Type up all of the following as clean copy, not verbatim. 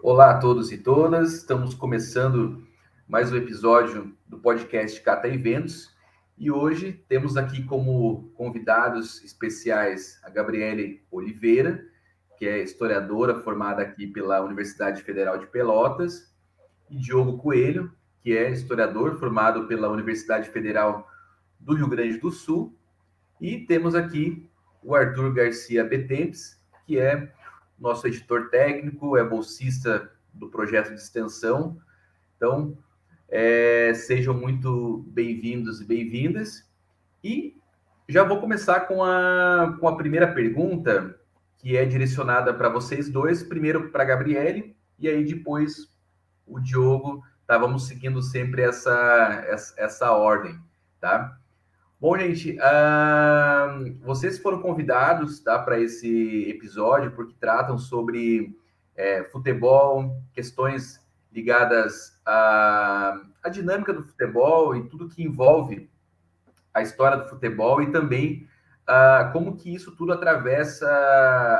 Olá a todos e todas, estamos começando mais um episódio do podcast Cata Eventos e hoje temos aqui como convidados especiais a Gabriele Oliveira, que é historiadora formada aqui pela Universidade Federal de Pelotas, e Diogo Coelho, que é historiador formado pela Universidade Federal do Rio Grande do Sul, e temos aqui o Arthur Garcia Betempes, que é nosso editor técnico, é bolsista do projeto de extensão. Então, sejam muito bem-vindos e bem-vindas. E já vou começar com a primeira pergunta, que é direcionada para vocês dois. Primeiro para a Gabriele, e aí depois o Diogo. Tá? Vamos seguindo sempre essa ordem, tá? Bom, gente, vocês foram convidados, tá, para esse episódio porque tratam sobre futebol, questões ligadas à dinâmica do futebol e tudo que envolve a história do futebol e também como que isso tudo atravessa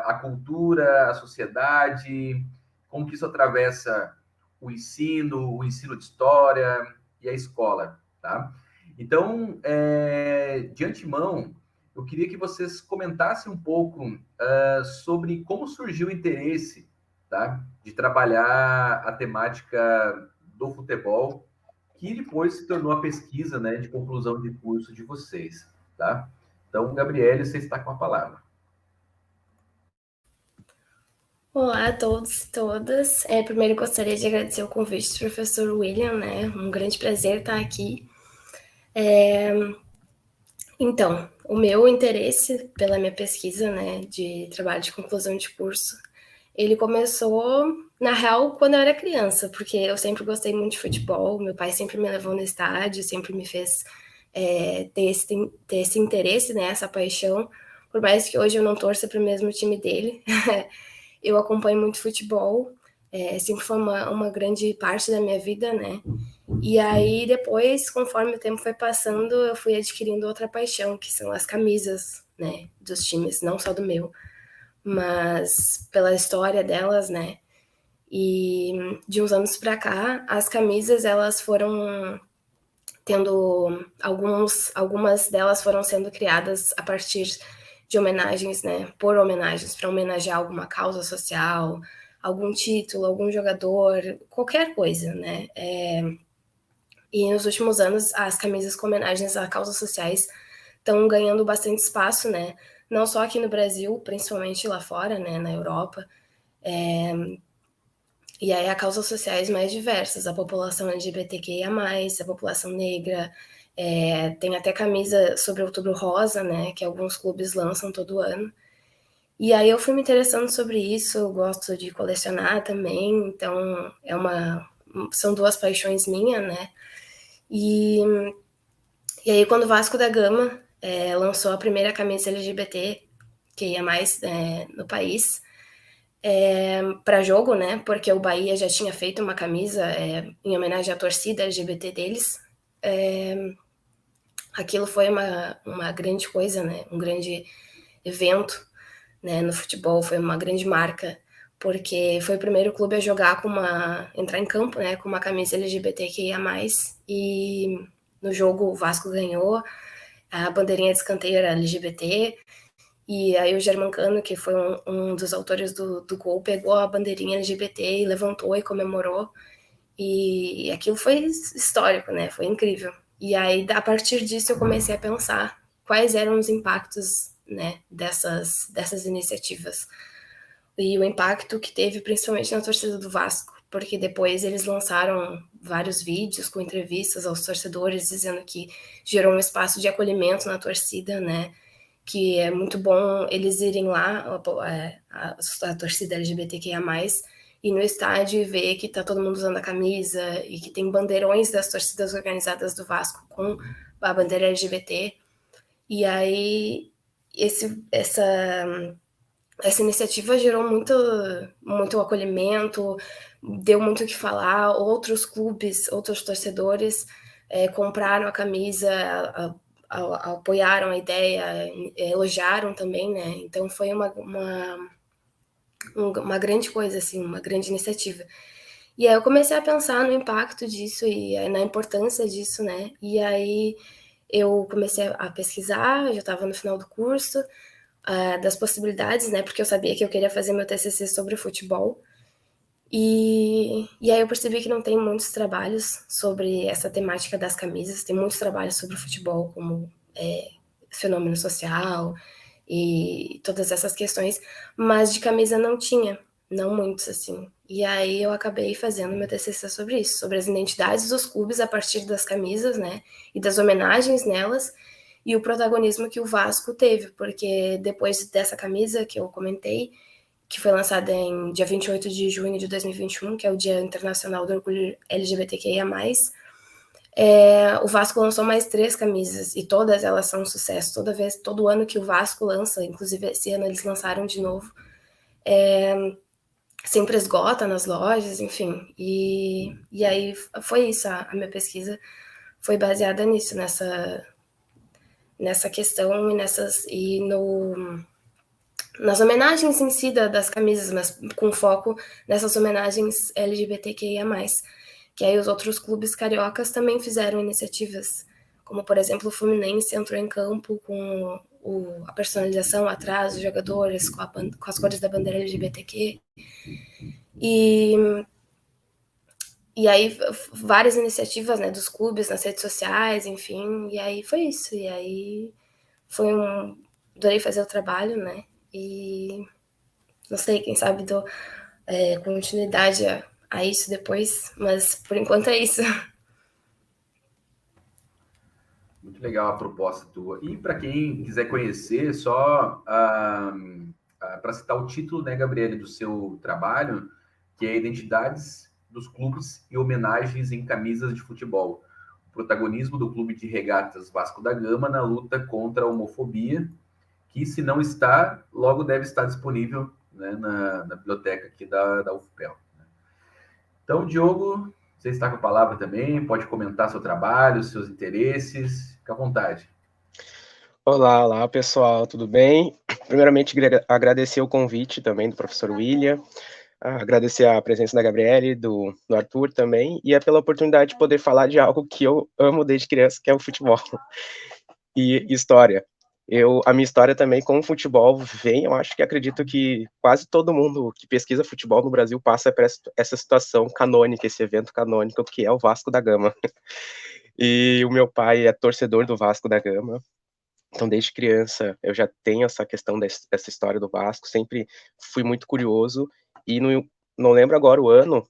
a cultura, a sociedade, como que isso atravessa o ensino de história e a escola, tá? Então, de antemão, eu queria que vocês comentassem um pouco sobre como surgiu o interesse, tá, de trabalhar a temática do futebol, que depois se tornou a pesquisa, né, de conclusão de curso de vocês, tá? Então, Gabriele, você está com a palavra. Olá a todos e todas. Primeiro gostaria de agradecer o convite do professor William, né? Um grande prazer estar aqui. Então, o meu interesse pela minha pesquisa, né, de trabalho de conclusão de curso, ele começou, na real, quando eu era criança, porque eu sempre gostei muito de futebol, meu pai sempre me levou no estádio, sempre me fez ter esse interesse, né, essa paixão, por mais que hoje eu não torça para o mesmo time dele, eu acompanho muito futebol, sempre foi uma grande parte da minha vida, né? E aí, depois, conforme o tempo foi passando, eu fui adquirindo outra paixão, que são as camisas, né? Dos times, não só do meu, mas pela história delas, né? E de uns anos para cá, as camisas, elas foram tendo algumas delas foram sendo criadas a partir de homenagens, né? Por homenagens, para homenagear alguma causa social, algum título, algum jogador, qualquer coisa, né? E nos últimos anos, as camisas com homenagens a causas sociais estão ganhando bastante espaço, né? Não só aqui no Brasil, principalmente lá fora, né? Na Europa. E aí, há causas sociais mais diversas, a população LGBTQIA+, a população negra, tem até camisa sobre o Outubro Rosa, né, que alguns clubes lançam todo ano. E aí eu fui me interessando sobre isso, eu gosto de colecionar também, então são duas paixões minhas, né. E aí quando o Vasco da Gama lançou a primeira camisa LGBT, que ia mais no país, para jogo, né? Porque o Bahia já tinha feito uma camisa em homenagem à torcida LGBT deles. Aquilo foi uma grande coisa, né? Um grande evento, né? No futebol foi uma grande marca, porque foi o primeiro clube a jogar entrar em campo, né? Com uma camisa LGBTQIA+, e no jogo o Vasco ganhou, a bandeirinha de escanteio era LGBT, e aí o Germancano, que foi um dos autores do gol, pegou a bandeirinha LGBT e levantou e comemorou. E aquilo foi histórico, né? Foi incrível. E aí, a partir disso, eu comecei a pensar quais eram os impactos, né, dessas iniciativas. E o impacto que teve principalmente na torcida do Vasco, porque depois eles lançaram vários vídeos com entrevistas aos torcedores, dizendo que gerou um espaço de acolhimento na torcida, né? Que é muito bom eles irem lá, a torcida LGBTQIA+, e no estádio ver que tá todo mundo usando a camisa e que tem bandeirões das torcidas organizadas do Vasco com a bandeira LGBT. E aí essa iniciativa gerou muito acolhimento, deu muito o que falar. Outros clubes, outros torcedores compraram a camisa, apoiaram a ideia, elogiaram também, né? Então foi uma grande coisa, assim, uma grande iniciativa. E aí eu comecei a pensar no impacto disso e na importância disso, né? E aí eu comecei a pesquisar, eu já estava no final do curso, das possibilidades, né? Porque eu sabia que eu queria fazer meu TCC sobre futebol. E aí eu percebi que não tem muitos trabalhos sobre essa temática das camisas, tem muitos trabalhos sobre o futebol, como fenômeno social e todas essas questões, mas de camisa não tinha, não muitos, assim. E aí eu acabei fazendo meu TCC sobre isso, sobre as identidades dos clubes a partir das camisas, né, e das homenagens nelas, e o protagonismo que o Vasco teve, porque depois dessa camisa que eu comentei, que foi lançada em dia 28 de junho de 2021, que é o Dia Internacional do Orgulho LGBTQIA+, o Vasco lançou mais 3 camisas e todas elas são um sucesso. Todo ano que o Vasco lança, inclusive esse ano eles lançaram de novo, sempre esgota nas lojas, enfim. E aí foi isso, a minha pesquisa foi baseada nisso, nessa questão nas homenagens em si das camisas, mas com foco nessas homenagens LGBTQIA+. Que aí os outros clubes cariocas também fizeram iniciativas, como, por exemplo, o Fluminense entrou em campo com a personalização atrás dos jogadores, com as cores da bandeira LGBTQ. E aí várias iniciativas, né, dos clubes nas redes sociais, enfim, e aí foi isso. E aí adorei fazer o trabalho, né, e não sei, quem sabe dou continuidade a isso depois, mas por enquanto é isso. Muito legal a proposta tua. E para quem quiser conhecer, só para citar o título, né, Gabriele, do seu trabalho, que é Identidades dos Clubes e Homenagens em Camisas de Futebol. O protagonismo do Clube de Regatas Vasco da Gama na luta contra a homofobia, que se não está, logo deve estar disponível, né, na biblioteca aqui da UFPEL. Então, Diogo, você está com a palavra também, pode comentar seu trabalho, seus interesses, fica à vontade. Olá, olá pessoal, tudo bem? Primeiramente, queria agradecer o convite também do professor William, agradecer a presença da Gabriele, do Arthur também, e é pela oportunidade de poder falar de algo que eu amo desde criança, que é o futebol e história. A minha história também com o futebol vem, eu acho que acredito que quase todo mundo que pesquisa futebol no Brasil passa por essa situação canônica, esse evento canônico, que é o Vasco da Gama. E o meu pai é torcedor do Vasco da Gama, então desde criança eu já tenho essa questão dessa história do Vasco, sempre fui muito curioso, e não lembro agora o ano,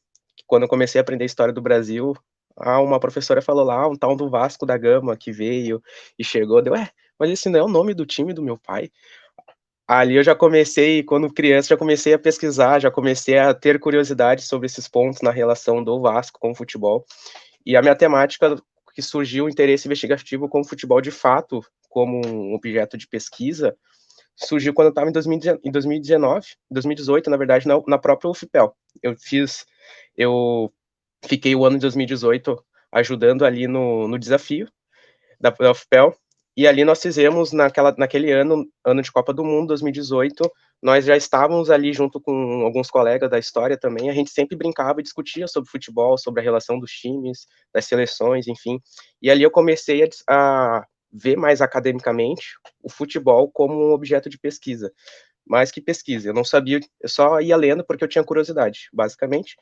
quando eu comecei a aprender a história do Brasil, uma professora falou lá, um tal do Vasco da Gama que veio e chegou, mas esse não é o nome do time do meu pai? Ali eu já comecei, quando criança, já comecei a pesquisar, já comecei a ter curiosidade sobre esses pontos na relação do Vasco com o futebol, e a minha temática que surgiu o interesse investigativo com o futebol de fato, como um objeto de pesquisa, surgiu quando eu estava em 2019, 2018, na verdade, na própria UFPEL. Eu fiquei o ano de 2018 ajudando ali no desafio da UFPEL, e ali nós fizemos, naquele ano de Copa do Mundo, 2018, nós já estávamos ali junto com alguns colegas da história também, a gente sempre brincava e discutia sobre futebol, sobre a relação dos times, das seleções, enfim, e ali eu comecei a ver mais academicamente o futebol como um objeto de pesquisa, mais que pesquisa, eu não sabia, eu só ia lendo porque eu tinha curiosidade, basicamente,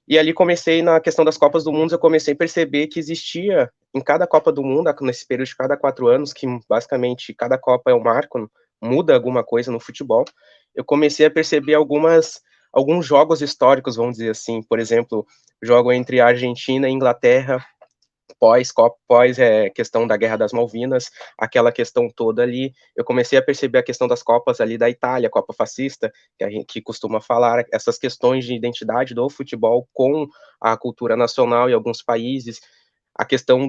e ali comecei, na questão das Copas do Mundo, eu comecei a perceber que existia, em cada Copa do Mundo, nesse período de cada 4 anos, que basicamente cada Copa é um marco, muda alguma coisa no futebol, eu comecei a perceber alguns jogos históricos, vamos dizer assim, por exemplo, jogo entre a Argentina e Inglaterra, pós questão da Guerra das Malvinas, aquela questão toda ali, eu comecei a perceber a questão das Copas ali da Itália, Copa fascista, que a gente costuma falar, essas questões de identidade do futebol com a cultura nacional em alguns países, a questão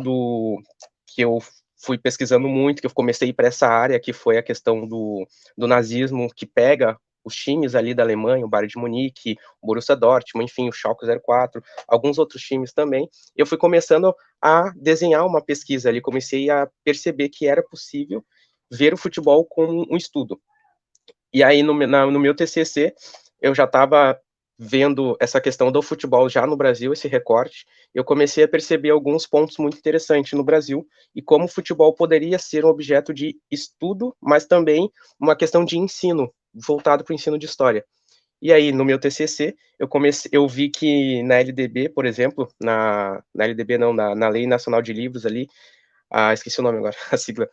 que eu fui pesquisando muito, que eu comecei a ir para essa área, que foi a questão do nazismo, que pega os times ali da Alemanha, o Bayern de Munique, o Borussia Dortmund, enfim, o Schalke 04, alguns outros times também. Eu fui começando a desenhar uma pesquisa ali, comecei a perceber que era possível ver o futebol como um estudo. E aí, no meu TCC, eu já estava vendo essa questão do futebol já no Brasil, esse recorte, eu comecei a perceber alguns pontos muito interessantes no Brasil e como o futebol poderia ser um objeto de estudo, mas também uma questão de ensino, voltado para o ensino de história. E aí, no meu TCC, eu vi que na LDB, por exemplo, na LDB não, na Lei Nacional de Livros ali, esqueci o nome agora, a sigla,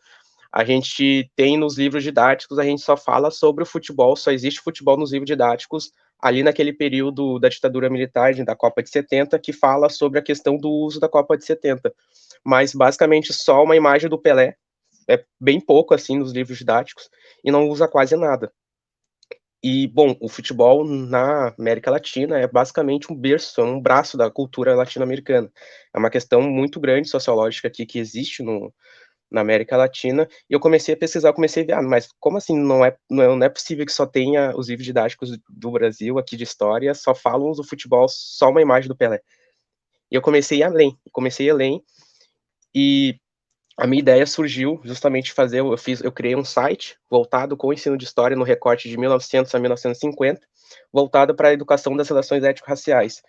a gente tem nos livros didáticos, a gente só fala sobre o futebol, só existe futebol nos livros didáticos, ali naquele período da ditadura militar, da Copa de 70, que fala sobre a questão do uso da Copa de 70. Mas, basicamente, só uma imagem do Pelé, é bem pouco, assim, nos livros didáticos, e não usa quase nada. E, bom, o futebol na América Latina é basicamente um berço, um braço da cultura latino-americana. É uma questão muito grande sociológica aqui que existe na América Latina, e eu comecei a pesquisar, comecei a ver, mas como assim não é possível que só tenha os livros didáticos do Brasil, aqui de história, só falam do futebol, só uma imagem do Pelé. E eu comecei além, e a minha ideia surgiu justamente eu criei um site voltado com o ensino de história no recorte de 1900 a 1950, voltado para a educação das relações étnico-raciais.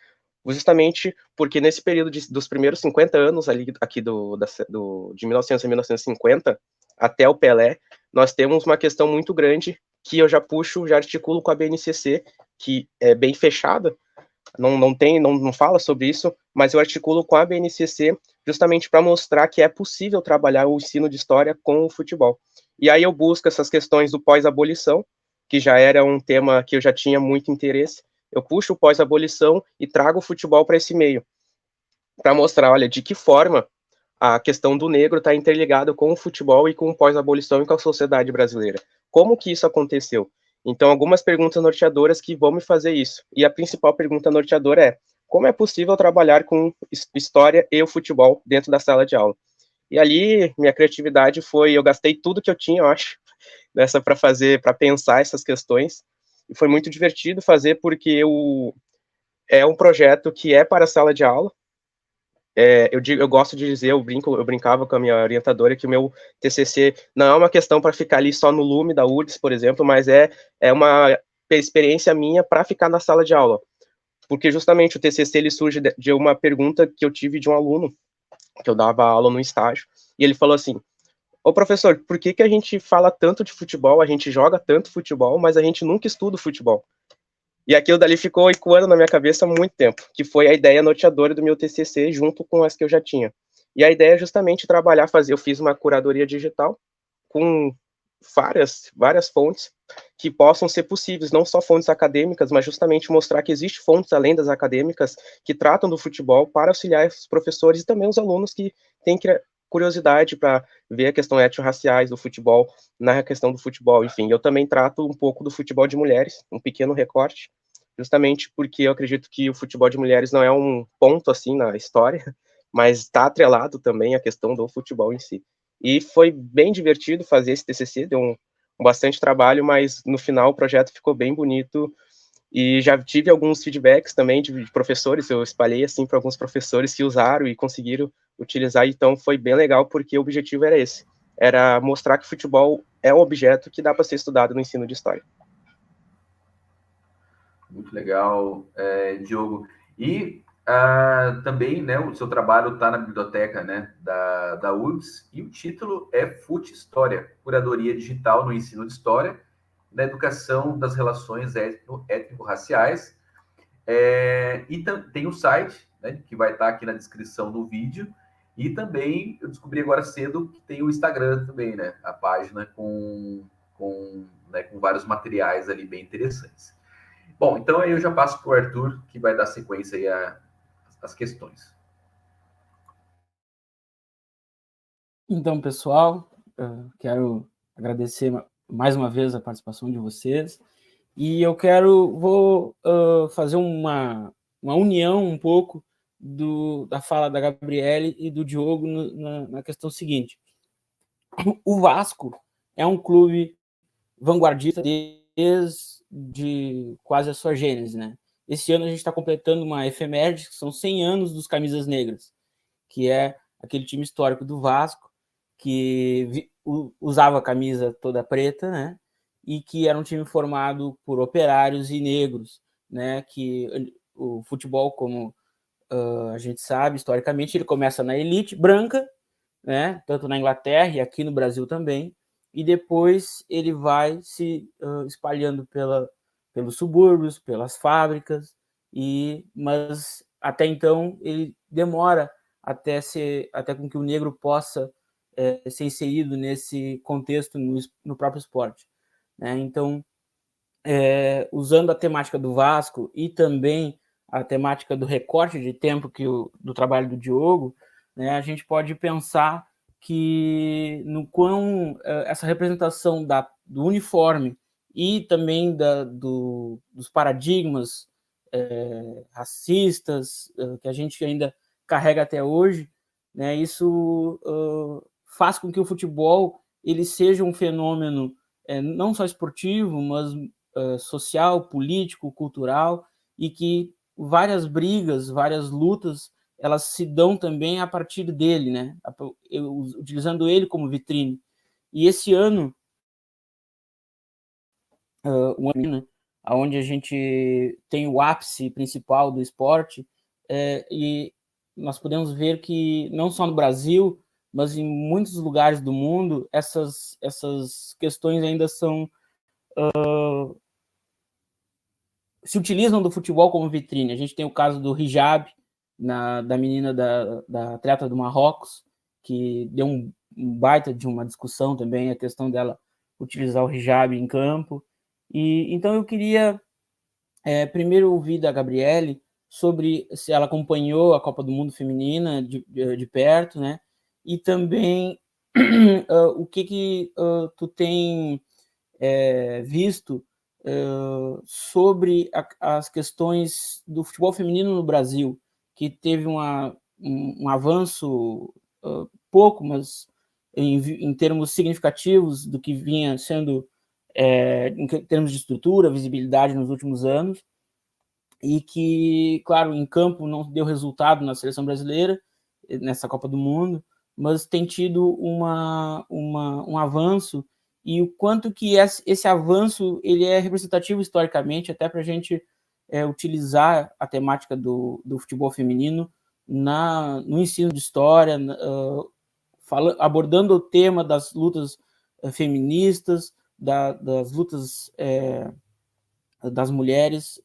Justamente porque nesse período dos primeiros 50 anos ali aqui de 1900 a 1950 até o Pelé, nós temos uma questão muito grande que eu já articulo com a BNCC, que é bem fechada, não fala sobre isso, mas eu articulo com a BNCC justamente para mostrar que é possível trabalhar o ensino de história com o futebol. E aí eu busco essas questões do pós-abolição, que já era um tema que eu já tinha muito interesse. Eu puxo o pós-abolição e trago o futebol para esse meio, para mostrar, olha, de que forma a questão do negro está interligada com o futebol e com o pós-abolição e com a sociedade brasileira. Como que isso aconteceu? Então, algumas perguntas norteadoras que vão me fazer isso. E a principal pergunta norteadora é: como é possível trabalhar com história e o futebol dentro da sala de aula? E ali, minha criatividade eu gastei tudo que eu tinha, eu acho, para pensar essas questões. E foi muito divertido fazer, porque é um projeto que é para a sala de aula. Eu gosto de dizer, eu brincava com a minha orientadora que o meu TCC não é uma questão para ficar ali só no lume da URGS, por exemplo, mas é uma experiência minha para ficar na sala de aula. Porque justamente o TCC ele surge de uma pergunta que eu tive de um aluno, que eu dava aula no estágio, e ele falou assim: ô professor, por que a gente fala tanto de futebol, a gente joga tanto futebol, mas a gente nunca estuda futebol? E aquilo dali ficou ecoando na minha cabeça há muito tempo, que foi a ideia norteadora do meu TCC junto com as que eu já tinha. E a ideia é justamente eu fiz uma curadoria digital com várias fontes que possam ser possíveis, não só fontes acadêmicas, mas justamente mostrar que existem fontes além das acadêmicas que tratam do futebol para auxiliar os professores e também os alunos que têm curiosidade para ver a questão étnico-raciais do futebol, na questão do futebol, enfim. Eu também trato um pouco do futebol de mulheres, um pequeno recorte, justamente porque eu acredito que o futebol de mulheres não é um ponto, assim, na história, mas está atrelado também à questão do futebol em si. E foi bem divertido fazer esse TCC, deu bastante trabalho, mas no final o projeto ficou bem bonito, e já tive alguns feedbacks também de professores, eu espalhei assim para alguns professores que usaram e conseguiram utilizar, então foi bem legal, porque o objetivo era esse, era mostrar que futebol é um objeto que dá para ser estudado no ensino de história. Muito legal, Diogo. E também, né, o seu trabalho está na biblioteca, né, da URGS, e o título é FUT História, Curadoria Digital no Ensino de História, na Educação das Relações Étnico-Raciais. E tem o site, né, que vai estar aqui na descrição do vídeo, e também eu descobri agora cedo que tem o Instagram também, né, a página com vários materiais ali bem interessantes. Bom, então aí eu já passo para o Arthur, que vai dar sequência aí às questões. Então, pessoal, quero agradecer mais uma vez a participação de vocês, e eu vou fazer uma união um pouco da fala da Gabriele e do Diogo na questão seguinte. O Vasco é um clube vanguardista desde quase a sua gênese, né? Esse ano a gente está completando uma efeméride, que são 100 anos dos Camisas Negras, que é aquele time histórico do Vasco, que usava a camisa toda preta, né? e que era um time formado por operários e negros, né? Que o futebol, como a gente sabe, historicamente, ele começa na elite branca, né? Tanto na Inglaterra e aqui no Brasil também, e depois ele vai se espalhando pelos subúrbios, pelas fábricas, mas até então ele demora até com que o negro possa ser inserido nesse contexto no próprio esporte, né? Então, usando a temática do Vasco e também a temática do recorte de tempo do trabalho do Diogo, né, a gente pode pensar que no quão essa representação do uniforme e também dos paradigmas racistas que a gente ainda carrega até hoje, né, isso faz com que o futebol ele seja um fenômeno não só esportivo, mas social, político, cultural, e que várias brigas, várias lutas, elas se dão também a partir dele, né? Utilizando ele como vitrine. E esse ano, um ano, né, onde a gente tem o ápice principal do esporte, e nós podemos ver que não só no Brasil, mas em muitos lugares do mundo, essas questões ainda são se utilizam do futebol como vitrine. A gente tem o caso do hijab, da menina da atleta do Marrocos, que deu um baita de uma discussão também, a questão dela utilizar o hijab em campo. Então eu queria primeiro ouvir da Gabriele sobre se ela acompanhou a Copa do Mundo Feminina de perto, né? E também o que tu tem visto sobre as questões do futebol feminino no Brasil, que teve um avanço pouco, mas em termos significativos do que vinha sendo em termos de estrutura, visibilidade nos últimos anos, e que, claro, em campo não deu resultado na seleção brasileira, nessa Copa do Mundo, mas tem tido um avanço, e o quanto que esse avanço ele é representativo historicamente, até para a gente utilizar a temática do futebol feminino no ensino de história, abordando o tema das lutas feministas, das lutas das mulheres,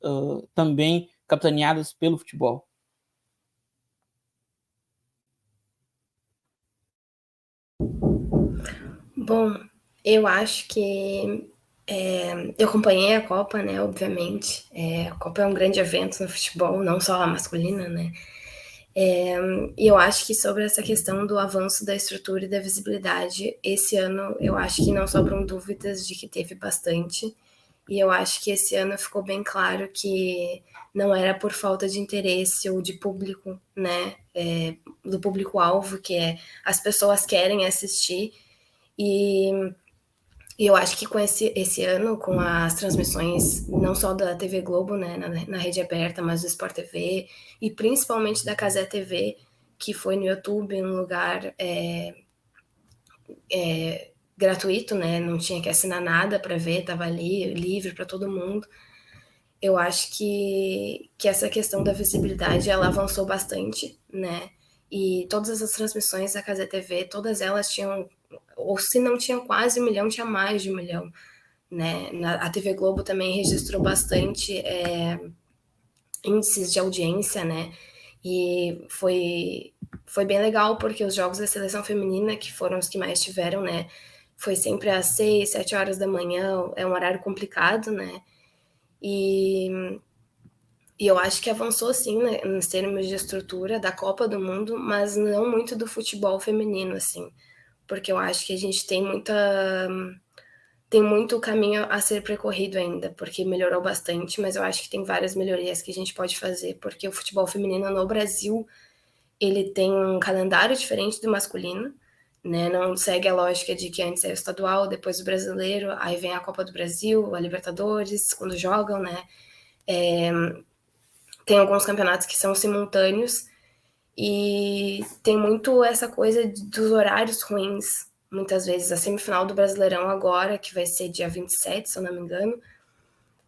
também capitaneadas pelo futebol. Bom, eu acho que eu acompanhei a Copa, né, obviamente. A Copa é um grande evento no futebol, não só a masculina, né? E eu acho que sobre essa questão do avanço da estrutura e da visibilidade, esse ano eu acho que não sobram dúvidas de que teve bastante. E eu acho que esse ano ficou bem claro que não era por falta de interesse ou de público, né? Do público-alvo, que as pessoas querem assistir. E eu acho que com esse ano, com as transmissões não só da TV Globo, né, na rede aberta, mas do Sport TV e principalmente da Cazé TV, que foi no YouTube, um lugar gratuito, né, não tinha que assinar nada para ver, estava ali, livre para todo mundo. Eu acho que essa questão da visibilidade, ela avançou bastante, né, e todas as transmissões da Cazé TV, todas elas tinham, ou se não tinham quase 1 milhão, tinha mais de 1 milhão, né? A TV Globo também registrou bastante índices de audiência, né? E foi bem legal, porque os jogos da seleção feminina, que foram os que mais tiveram, né? Foi sempre às 6, 7 horas da manhã, é um horário complicado, né? E eu acho que avançou sim, né, nos termos de estrutura da Copa do Mundo, mas não muito do futebol feminino, assim, porque eu acho que a gente tem muito caminho a ser percorrido ainda, porque melhorou bastante, mas eu acho que tem várias melhorias que a gente pode fazer, porque o futebol feminino no Brasil, ele tem um calendário diferente do masculino, né? Não segue a lógica de que antes é o estadual, depois o brasileiro, aí vem a Copa do Brasil, a Libertadores, quando jogam, né? Tem alguns campeonatos que são simultâneos, e tem muito essa coisa dos horários ruins, muitas vezes a semifinal do Brasileirão agora, que vai ser dia 27, se eu não me engano,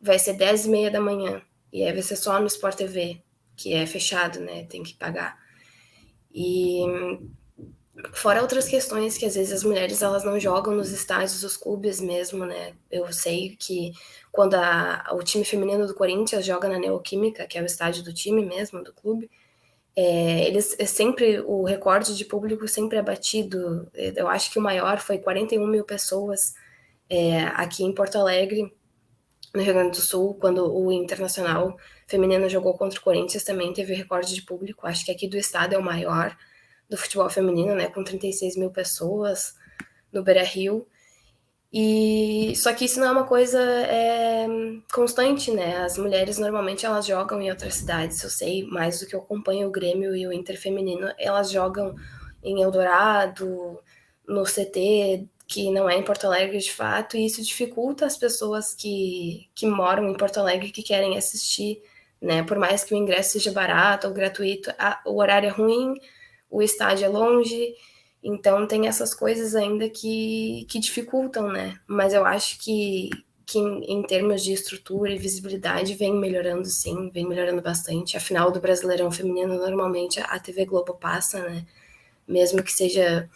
vai ser 10h30 da manhã. E aí vai ser só no Sport TV, que é fechado, né? Tem que pagar. E fora outras questões que às vezes as mulheres elas não jogam nos estádios dos clubes mesmo, né? Eu sei que quando o time feminino do Corinthians joga na Neoquímica, que é o estádio do time mesmo, do clube, eles sempre, o recorde de público sempre é batido. Eu acho que o maior foi 41 mil pessoas aqui em Porto Alegre, no Rio Grande do Sul, quando o Internacional feminino jogou contra o Corinthians, também teve recorde de público. Acho que aqui do estado é o maior do futebol feminino, né, com 36 mil pessoas no Beira-Rio. E só que isso não é uma coisa constante, né? As mulheres normalmente elas jogam em outras cidades. Eu sei mais do que eu acompanho o Grêmio e o Inter feminino, elas jogam em Eldorado, no CT, que não é em Porto Alegre de fato, e isso dificulta as pessoas que moram em Porto Alegre que querem assistir, né? Por mais que o ingresso seja barato ou gratuito, o horário é ruim, o estádio é longe. Então tem essas coisas ainda que dificultam, né? Mas eu acho que em termos de estrutura e visibilidade vem melhorando sim, vem melhorando bastante. A final do Brasileirão Feminino normalmente a TV Globo passa, né? Mesmo que seja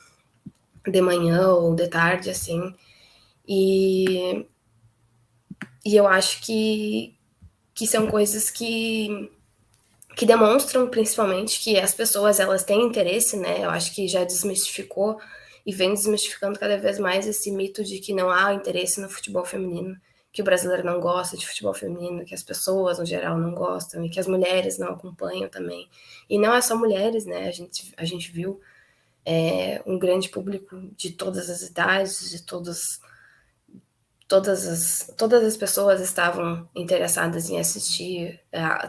de manhã ou de tarde, assim. E eu acho que são coisas que demonstram principalmente que as pessoas elas têm interesse, né? Eu acho que já desmistificou e vem desmistificando cada vez mais esse mito de que não há interesse no futebol feminino, que o brasileiro não gosta de futebol feminino, que as pessoas no geral não gostam e que as mulheres não acompanham também. E não é só mulheres, né? A gente viu um grande público de todas as idades, de todas as pessoas estavam interessadas em assistir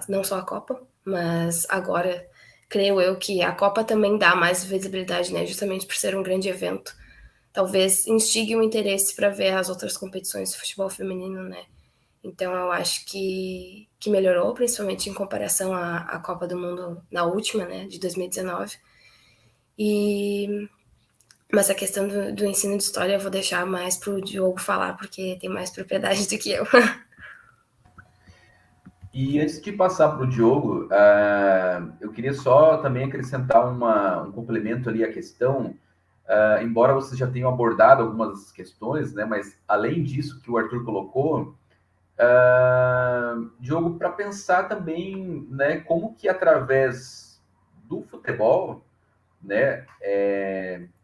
não só a Copa, mas agora creio eu que a Copa também dá mais visibilidade, né? Justamente por ser um grande evento. Talvez instigue o interesse para ver as outras competições de futebol feminino, né? Então eu acho que melhorou, principalmente em comparação à Copa do Mundo na última, né, de 2019. Mas a questão do ensino de história eu vou deixar mais para o Diogo falar, porque tem mais propriedade do que eu. E antes de passar para o Diogo, eu queria só também acrescentar um complemento ali à questão, embora vocês já tenham abordado algumas questões, né, mas além disso que o Arthur colocou, Diogo, para pensar também, né, como que através do futebol, né,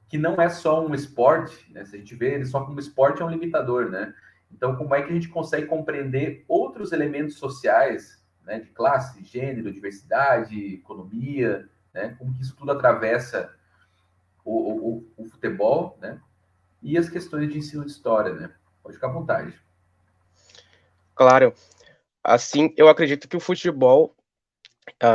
que não é só um esporte, né, se a gente vê ele só como esporte é um limitador, né? Então, como é que a gente consegue compreender outros elementos sociais, né, de classe, gênero, diversidade, economia, né, como que isso tudo atravessa o futebol, né, e as questões de ensino de história, né? Pode ficar à vontade. Claro, assim, eu acredito que o futebol,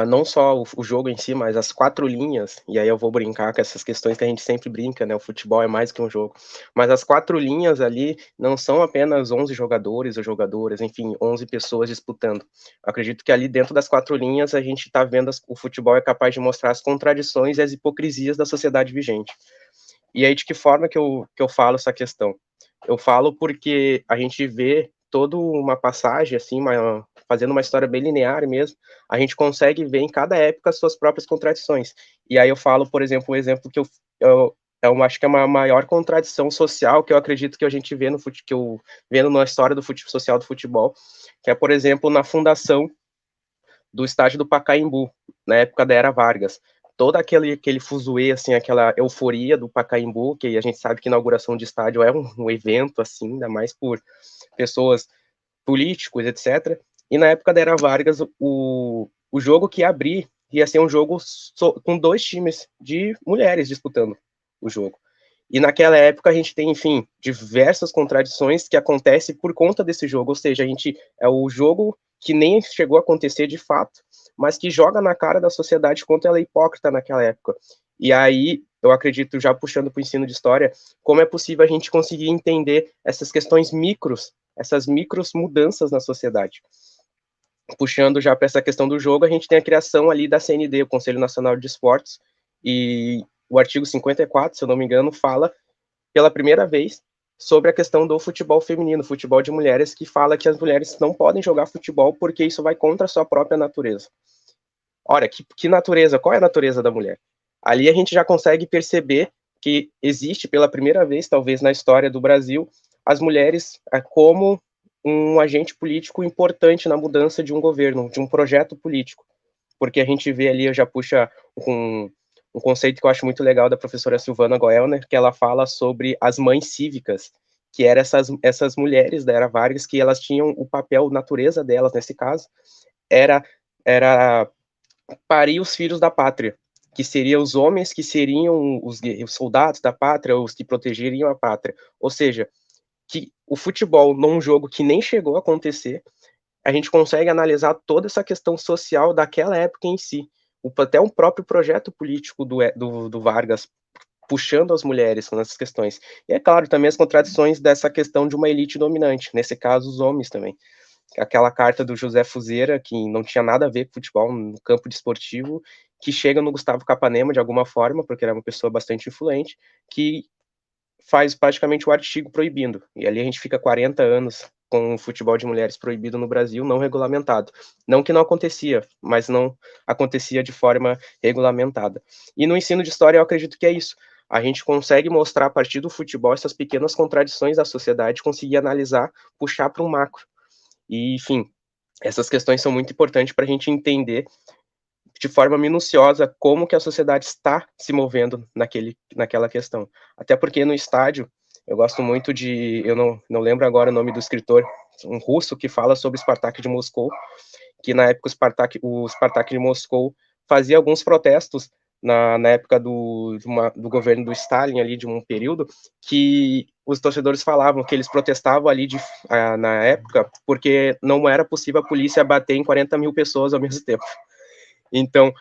não só o jogo em si, mas as 4 linhas, e aí eu vou brincar com essas questões que a gente sempre brinca, né, o futebol é mais que um jogo, mas as 4 linhas ali não são apenas 11 jogadores ou jogadoras, enfim, 11 pessoas disputando. Eu acredito que ali dentro das 4 linhas a gente está vendo o futebol é capaz de mostrar as contradições e as hipocrisias da sociedade vigente. E aí de que forma que eu falo essa questão? Eu falo porque a gente vê toda uma passagem, assim, fazendo uma história bem linear mesmo, a gente consegue ver em cada época as suas próprias contradições. E aí eu falo, por exemplo, um exemplo que eu acho que é uma maior contradição social que eu acredito que a gente vê que eu vendo na história social do futebol, que é, por exemplo, na fundação do estádio do Pacaembu, na época da Era Vargas. Todo aquele fuzuê, assim, aquela euforia do Pacaembu, que a gente sabe que inauguração de estádio é um evento, assim, ainda mais por pessoas políticos, etc. E na época da Era Vargas, o jogo que ia abrir ia ser um jogo com 2 times de mulheres disputando o jogo. E naquela época a gente tem, enfim, diversas contradições que acontecem por conta desse jogo, ou seja, é o jogo que nem chegou a acontecer de fato, mas que joga na cara da sociedade quanto ela é hipócrita naquela época. E aí, eu acredito, já puxando para o ensino de história, como é possível a gente conseguir entender essas questões essas micros mudanças na sociedade. Puxando já para essa questão do jogo, a gente tem a criação ali da CND, o Conselho Nacional de Esportes, e o artigo 54, se eu não me engano, fala pela primeira vez, sobre a questão do futebol feminino, futebol de mulheres, que fala que as mulheres não podem jogar futebol porque isso vai contra a sua própria natureza. Ora, que natureza? Qual é a natureza da mulher? Ali a gente já consegue perceber que existe pela primeira vez, talvez na história do Brasil, as mulheres como um agente político importante na mudança de um governo, de um projeto político. Porque a gente vê ali, eu já puxa um conceito que eu acho muito legal da professora Silvana Goelner, que ela fala sobre as mães cívicas, que eram essas mulheres da Era Vargas, que elas tinham o papel, natureza delas, nesse caso, era parir os filhos da pátria, que seriam os homens que seriam os soldados da pátria, os que protegeriam a pátria. Ou seja, que o futebol, num jogo que nem chegou a acontecer, a gente consegue analisar toda essa questão social daquela época em si. Até um próprio projeto político do Vargas, puxando as mulheres nessas questões. E é claro, também as contradições dessa questão de uma elite dominante, nesse caso os homens também. Aquela carta do José Fuzeira, que não tinha nada a ver com futebol no campo desportivo, que chega no Gustavo Capanema de alguma forma, porque ele é uma pessoa bastante influente, que faz praticamente o artigo proibindo. E ali a gente fica 40 anos com o futebol de mulheres proibido no Brasil, não regulamentado. Não que não acontecia, mas não acontecia de forma regulamentada. E no ensino de história eu acredito que é isso. A gente consegue mostrar a partir do futebol essas pequenas contradições da sociedade, conseguir analisar, puxar para um macro. E, enfim, essas questões são muito importantes para a gente entender de forma minuciosa como que a sociedade está se movendo naquela questão. Até porque no estádio, eu gosto muito eu não lembro agora o nome do escritor, um russo que fala sobre o Spartak de Moscou, que na época o Spartak de Moscou fazia alguns protestos na época do governo do Stalin, ali, de um período, que os torcedores falavam que eles protestavam ali na época porque não era possível a polícia bater em 40 mil pessoas ao mesmo tempo. Então,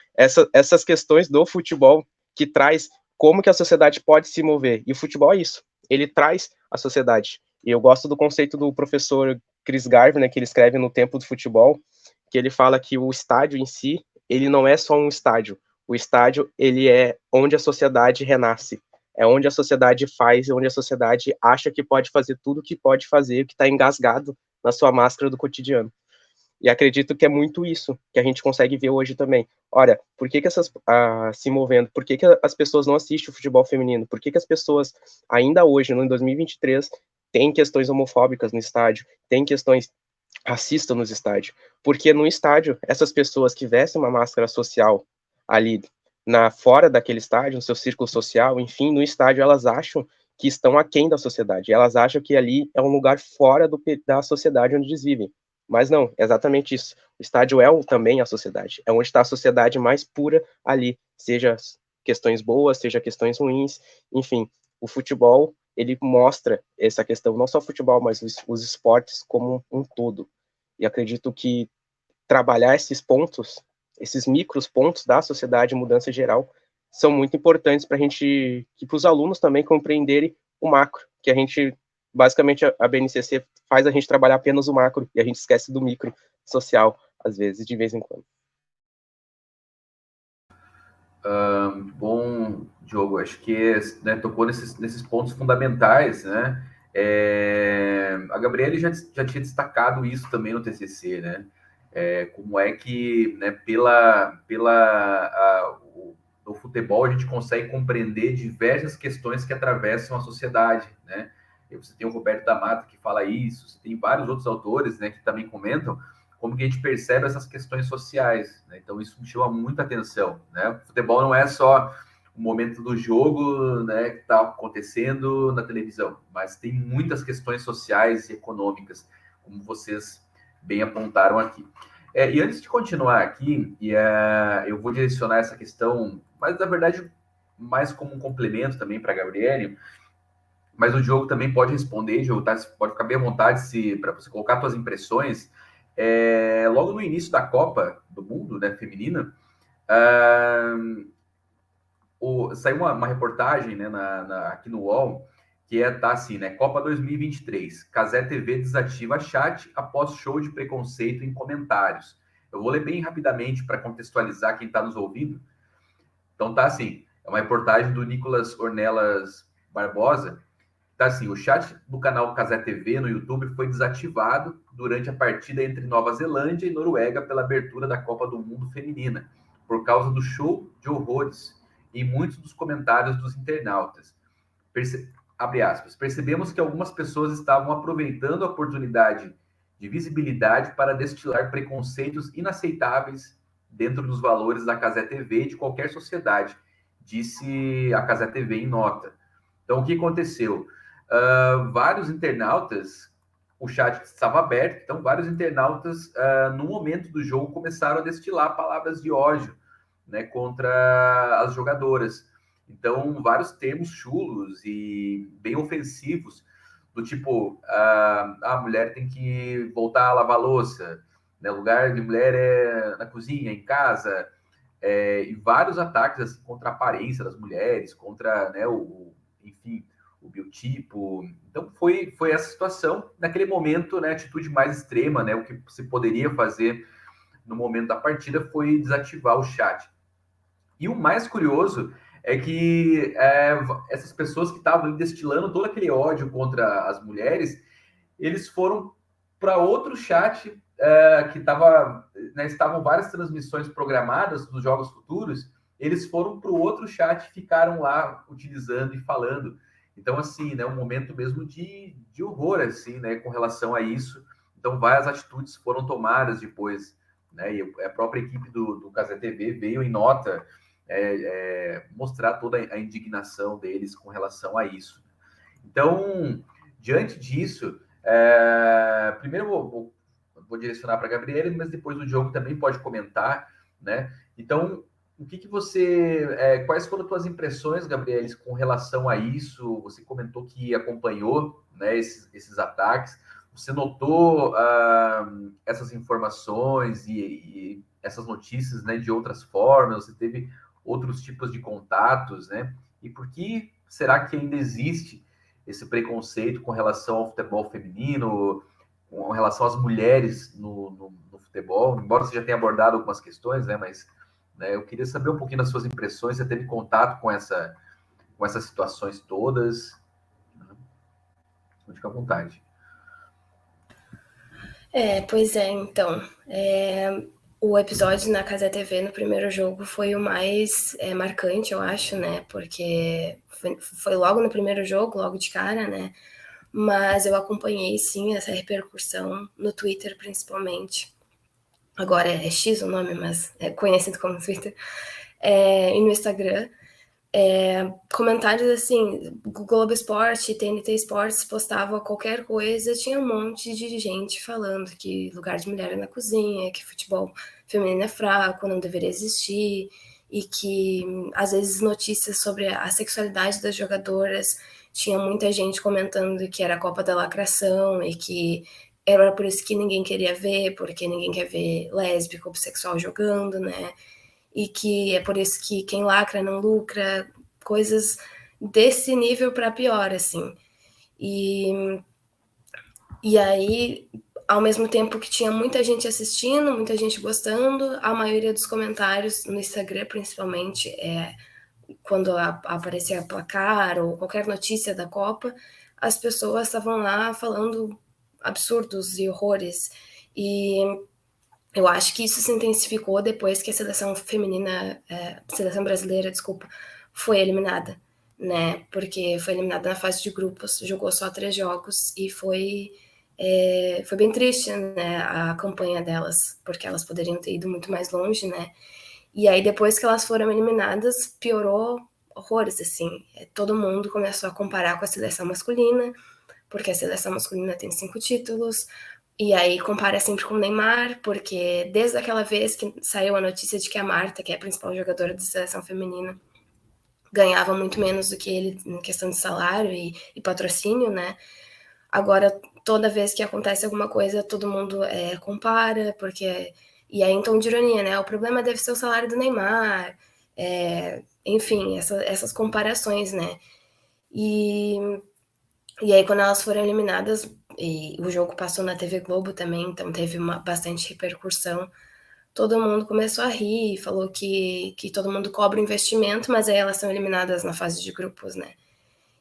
essas questões do futebol que traz como que a sociedade pode se mover. E o futebol é isso, ele traz a sociedade. E eu gosto do conceito do professor Chris Garvey, né, que ele escreve no Tempo do Futebol, que ele fala que o estádio em si, ele não é só um estádio. O estádio, ele é onde a sociedade renasce. É onde a sociedade faz, onde a sociedade acha que pode fazer tudo o que pode fazer, que está engasgado na sua máscara do cotidiano. E acredito que é muito isso que a gente consegue ver hoje também. Olha, por que essas se movendo? Por que as pessoas não assistem o futebol feminino? Por que as pessoas ainda hoje, no 2023, têm questões homofóbicas no estádio, têm questões racistas nos estádios? Porque no estádio, essas pessoas que vestem uma máscara social ali fora daquele estádio, no seu círculo social, enfim, no estádio elas acham que estão aquém da sociedade. Elas acham que ali é um lugar fora da sociedade onde eles vivem. Mas não, é exatamente isso. O estádio é também a sociedade. É onde está a sociedade mais pura ali, seja questões boas, seja questões ruins, enfim. O futebol, ele mostra essa questão, não só o futebol, mas os esportes como um todo. E acredito que trabalhar esses pontos, esses micros pontos da sociedade, mudança geral, são muito importantes para a gente, e para os alunos também compreenderem o macro, que a gente, basicamente, a BNCC faz a gente trabalhar apenas o macro, e a gente esquece do micro social, às vezes, de vez em quando. Bom, Diogo, acho que tocou nesses pontos fundamentais, né? A Gabriele já tinha destacado isso também no TCC, né? Como é que, né, no futebol a gente consegue compreender diversas questões que atravessam a sociedade, né? E você tem o Roberto da Mata que fala isso, você tem vários outros autores, né, que também comentam como que a gente percebe essas questões sociais, né? Então isso me chama muita atenção, né? O futebol não é só o momento do jogo, né, que está acontecendo na televisão, mas tem muitas questões sociais e econômicas, como vocês bem apontaram aqui. E antes de continuar aqui, eu vou direcionar essa questão, mas na verdade mais como um complemento também para a Gabriele, mas o Diogo também pode responder, Diogo, tá? Você pode ficar bem à vontade para você colocar suas impressões. Logo no início da Copa do Mundo, né, feminina, saiu uma reportagem, né, aqui no UOL, que tá assim, né, Copa 2023, Cazé TV desativa chat após show de preconceito em comentários. Eu vou ler bem rapidamente para contextualizar quem está nos ouvindo. Então tá assim, é uma reportagem do Nicolas Ornelas Barbosa, Tá assim, o chat do canal Casé TV no YouTube foi desativado durante a partida entre Nova Zelândia e Noruega pela abertura da Copa do Mundo Feminina, por causa do show de horrores e muitos dos comentários dos internautas. Abre aspas, percebemos que algumas pessoas estavam aproveitando a oportunidade de visibilidade para destilar preconceitos inaceitáveis dentro dos valores da Casé TV e de qualquer sociedade, disse a Casé TV em nota. Então, o que aconteceu? Vários internautas, o chat estava aberto, então vários internautas, no momento do jogo, começaram a destilar palavras de ódio, né, contra as jogadoras. Então, vários termos chulos e bem ofensivos, do tipo, a mulher tem que voltar a lavar louça, né, lugar de mulher é na cozinha, em casa, e vários ataques assim, contra a aparência das mulheres, contra, né, enfim, o biotipo. Então, foi essa situação. Naquele momento, né, a atitude mais extrema, né, o que se poderia fazer no momento da partida foi desativar o chat. E o mais curioso é que essas pessoas que estavam destilando todo aquele ódio contra as mulheres, eles foram para outro chat que estavam várias transmissões programadas dos jogos futuros, eles foram para o outro chat e ficaram lá utilizando e falando. Então, assim, né, um momento mesmo de horror, assim, né, com relação a isso. Então, várias atitudes foram tomadas depois, né, e a própria equipe do Casé TV veio em nota mostrar toda a indignação deles com relação a isso. Então, diante disso, primeiro vou direcionar para a Gabriela, mas depois o Diogo também pode comentar, né? Então, o que você, quais foram as tuas impressões, Gabriela, com relação a isso? Você comentou que acompanhou, né, esses ataques. Você notou essas informações e essas notícias, né, de outras formas? Você teve outros tipos de contatos, né? E por que será que ainda existe esse preconceito com relação ao futebol feminino, com relação às mulheres no futebol? Embora você já tenha abordado algumas questões, né? Mas eu queria saber um pouquinho das suas impressões. Você teve contato com essas situações todas? Fica à vontade. Pois é, então. O episódio na Casé TV no primeiro jogo foi o mais marcante, eu acho, né? Porque foi logo no primeiro jogo, logo de cara, né? Mas eu acompanhei, sim, essa repercussão no Twitter, principalmente. Agora é X o nome, mas é conhecido como Twitter. E no Instagram. Comentários assim, Globo Esporte, TNT Esportes postava qualquer coisa, tinha um monte de gente falando que lugar de mulher é na cozinha, que futebol feminino é fraco, não deveria existir, e que às vezes notícias sobre a sexualidade das jogadoras, tinha muita gente comentando que era a Copa da Lacração e que era por isso que ninguém queria ver, porque ninguém quer ver lésbico ou bissexual jogando, né? E que é por isso que quem lacra não lucra, coisas desse nível para pior, assim. E aí, ao mesmo tempo que tinha muita gente assistindo, muita gente gostando, a maioria dos comentários no Instagram, principalmente, quando aparecia placar ou qualquer notícia da Copa, as pessoas estavam lá falando absurdos e horrores. E eu acho que isso se intensificou depois que a seleção brasileira, foi eliminada, né? Porque foi eliminada na fase de grupos, jogou só 3 jogos e foi bem triste, né? A campanha delas, porque elas poderiam ter ido muito mais longe, né? E aí depois que elas foram eliminadas, piorou horrores, assim. Todo mundo começou a comparar com a seleção masculina, porque a seleção masculina tem 5 títulos. E aí compara sempre com o Neymar, porque desde aquela vez que saiu a notícia de que a Marta, que é a principal jogadora da seleção feminina, ganhava muito menos do que ele em questão de salário e patrocínio, né? Agora, toda vez que acontece alguma coisa, todo mundo compara, porque... E aí, em tom de ironia, né? O problema deve ser o salário do Neymar, enfim, essas comparações, né? E aí, quando elas foram eliminadas, e o jogo passou na TV Globo também, então teve bastante repercussão, todo mundo começou a rir, falou que todo mundo cobra investimento, mas aí elas são eliminadas na fase de grupos, né?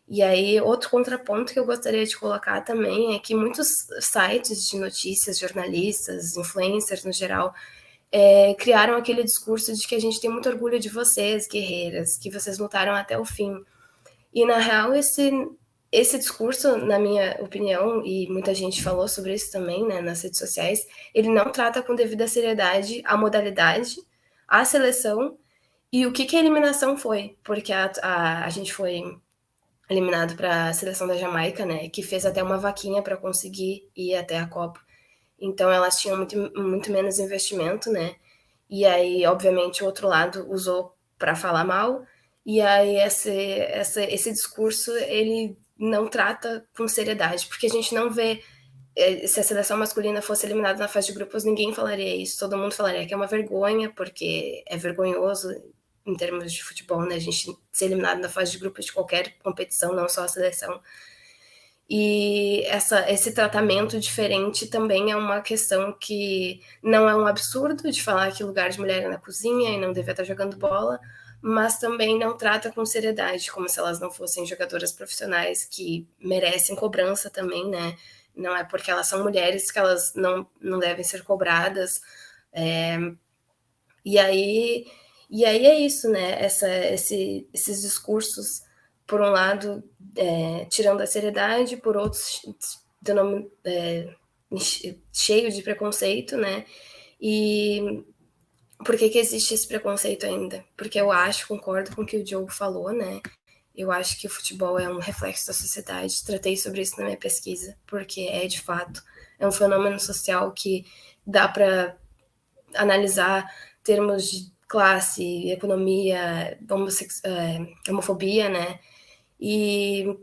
E aí, outro contraponto que eu gostaria de colocar também é que muitos sites de notícias, jornalistas, influencers no geral, criaram aquele discurso de que a gente tem muito orgulho de vocês, guerreiras, que vocês lutaram até o fim. E, na real, esse discurso, na minha opinião, e muita gente falou sobre isso também, né, nas redes sociais, ele não trata com devida seriedade a modalidade, a seleção e o que a eliminação foi. Porque a gente foi eliminado para a seleção da Jamaica, né, que fez até uma vaquinha para conseguir ir até a Copa. Então, elas tinham muito menos investimento, né, e aí, obviamente, o outro lado usou para falar mal, e aí esse discurso, ele não trata com seriedade, porque a gente não vê, se a seleção masculina fosse eliminada na fase de grupos, ninguém falaria isso, todo mundo falaria que é uma vergonha, porque é vergonhoso em termos de futebol, né, a gente ser eliminado na fase de grupos de qualquer competição, não só a seleção. E esse tratamento diferente também é uma questão que não é um absurdo de falar que lugar de mulher é na cozinha e não devia estar jogando bola, mas também não trata com seriedade, como se elas não fossem jogadoras profissionais que merecem cobrança também, né? Não é porque elas são mulheres que elas não devem ser cobradas. E aí é isso, né? Esses discursos, por um lado, tirando a seriedade, por outros, cheio de preconceito, né? E por que existe esse preconceito ainda? Porque eu concordo com o que o Diogo falou, né? Eu acho que o futebol é um reflexo da sociedade. Tratei sobre isso na minha pesquisa, porque de fato, é um fenômeno social que dá para analisar termos de classe, economia, homofobia, né? E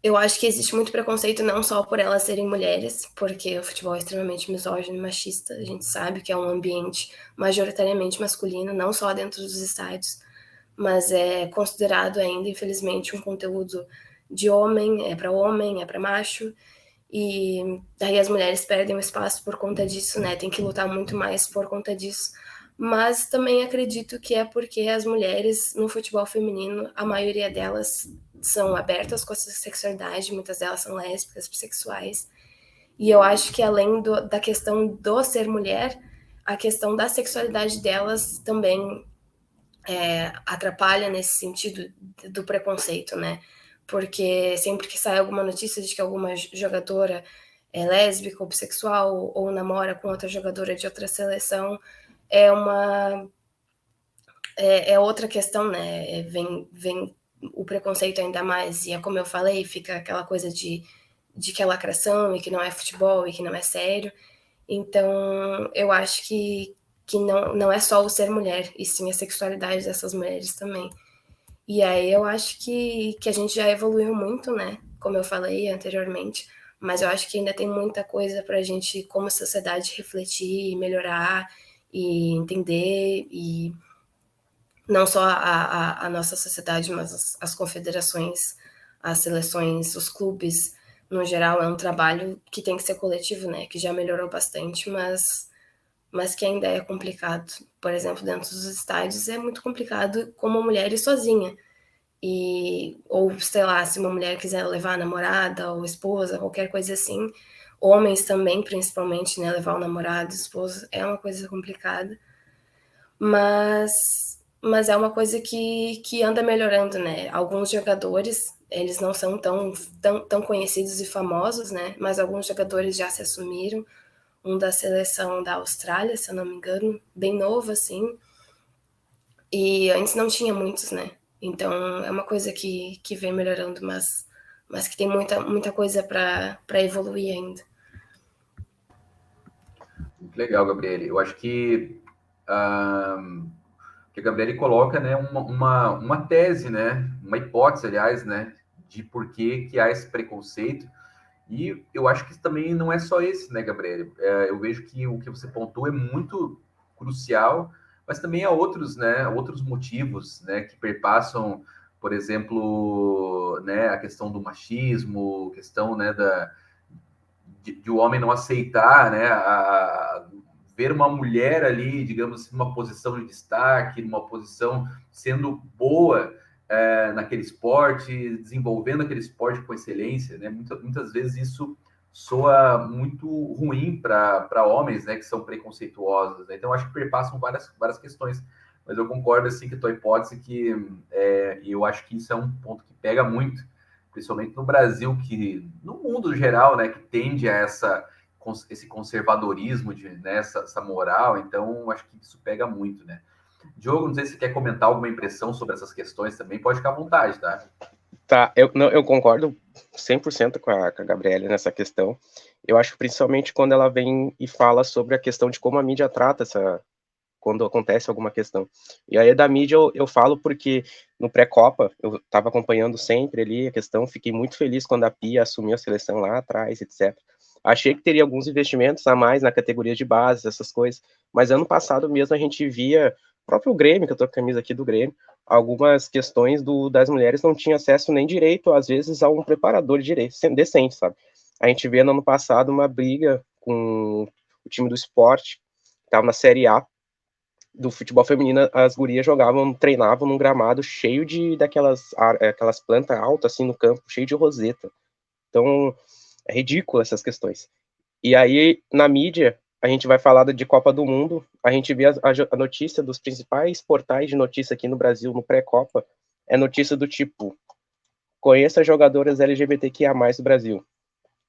eu acho que existe muito preconceito não só por elas serem mulheres, porque o futebol é extremamente misógino e machista, a gente sabe que é um ambiente majoritariamente masculino, não só dentro dos estádios, mas é considerado ainda, infelizmente, um conteúdo de homem, é para macho, e daí as mulheres perdem o espaço por conta disso, né? Tem que lutar muito mais por conta disso. Mas também acredito que é porque as mulheres no futebol feminino, a maioria delas são abertas com a sua sexualidade, muitas delas são lésbicas, bissexuais. E eu acho que além da questão do ser mulher, a questão da sexualidade delas também atrapalha nesse sentido do preconceito, né? Porque sempre que sai alguma notícia de que alguma jogadora é lésbica ou bissexual ou namora com outra jogadora de outra seleção, é outra questão, né? Vem o preconceito ainda mais, e é como eu falei, fica aquela coisa de que é lacração e que não é futebol e que não é sério. Então, eu acho que não é só o ser mulher, e sim a sexualidade dessas mulheres também. E aí eu acho que a gente já evoluiu muito, né? Como eu falei anteriormente, mas eu acho que ainda tem muita coisa para a gente, como sociedade, refletir e melhorar e entender, e não só a nossa sociedade, mas as confederações, as seleções, os clubes, no geral, é um trabalho que tem que ser coletivo, né? Que já melhorou bastante, mas que ainda é complicado. Por exemplo, dentro dos estádios é muito complicado como mulher ir sozinha. Ou, sei lá, se uma mulher quiser levar a namorada ou esposa, qualquer coisa assim. Homens também, principalmente, né? Levar o namorado, esposa, é uma coisa complicada. Mas é uma coisa que anda melhorando, né? Alguns jogadores, eles não são tão conhecidos e famosos, né? Mas alguns jogadores já se assumiram. Um da seleção da Austrália, se eu não me engano, bem novo, assim. E antes não tinha muitos, né? Então é uma coisa que vem melhorando, mas que tem muita coisa para evoluir ainda. Muito legal, Gabriele. Eu acho que a Gabriele coloca, né, uma tese, né, uma hipótese, aliás, né, de por que há esse preconceito. E eu acho que também não é só esse, né, Gabriele? Eu vejo que o que você pontua é muito crucial, mas também há outros, né, outros motivos, né, que perpassam, por exemplo, né, a questão do machismo, questão, né, de o homem não aceitar, né, ver uma mulher ali, digamos, numa posição de destaque, numa posição sendo boa, naquele esporte, desenvolvendo aquele esporte com excelência, né? Muitas vezes isso soa muito ruim para homens, né, que são preconceituosos, né? Então, acho que perpassam várias questões. Mas eu concordo, assim, que a tua hipótese eu acho que isso é um ponto que pega muito, principalmente no Brasil, que no mundo geral, né, que tende a esse conservadorismo, né, essa moral. Então, acho que isso pega muito, né? Diogo, não sei se você quer comentar alguma impressão sobre essas questões também, pode ficar à vontade, tá? Tá, eu concordo 100% com a Gabriela nessa questão. Eu acho que principalmente quando ela vem e fala sobre a questão de como a mídia trata quando acontece alguma questão. E aí da mídia eu falo porque no pré-copa eu estava acompanhando sempre ali a questão, fiquei muito feliz quando a Pia assumiu a seleção lá atrás, etc. Achei que teria alguns investimentos a mais na categoria de base, essas coisas, mas ano passado mesmo a gente via, o próprio Grêmio, que eu tô com a camisa aqui do Grêmio, algumas questões das mulheres não tinham acesso nem direito, às vezes, a um preparador decente, sabe? A gente vê no ano passado uma briga com o time do Sport, que estava na Série A, do futebol feminino, as gurias treinavam num gramado cheio aquelas plantas altas, assim, no campo, cheio de roseta. Então, é ridículo essas questões. E aí, na mídia, a gente vai falar de Copa do Mundo, a gente vê a notícia dos principais portais de notícia aqui no Brasil, no pré-Copa, é notícia do tipo, conheça jogadoras LGBTQIA+, do Brasil.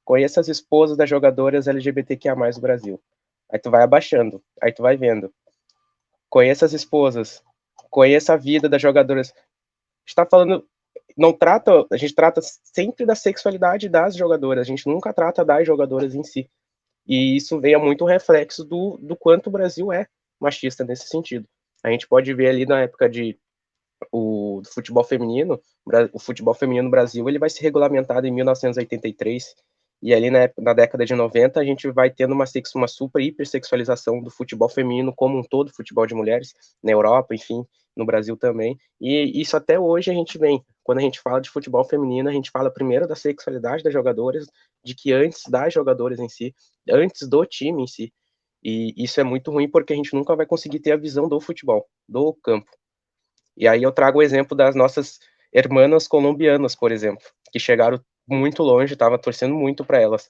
Conheça as esposas das jogadoras LGBTQIA+, do Brasil. Aí tu vai abaixando, aí tu vai vendo. Conheça as esposas. Conheça a vida das jogadoras. Está falando, a gente trata sempre da sexualidade das jogadoras, a gente nunca trata das jogadoras em si. E isso veio muito reflexo do quanto o Brasil é machista nesse sentido. A gente pode ver ali na época do futebol feminino, o futebol feminino no Brasil ele vai ser regulamentado em 1983, e ali na década de 90 a gente vai tendo uma super hipersexualização do futebol feminino como um todo, futebol de mulheres, na Europa, enfim, no Brasil também, e isso até hoje a gente vem. Quando a gente fala de futebol feminino, a gente fala primeiro da sexualidade das jogadoras, de que antes das jogadoras em si, antes do time em si, e isso é muito ruim porque a gente nunca vai conseguir ter a visão do futebol, do campo. E aí eu trago o exemplo das nossas hermanas colombianas, por exemplo, que chegaram muito longe, estava torcendo muito para elas.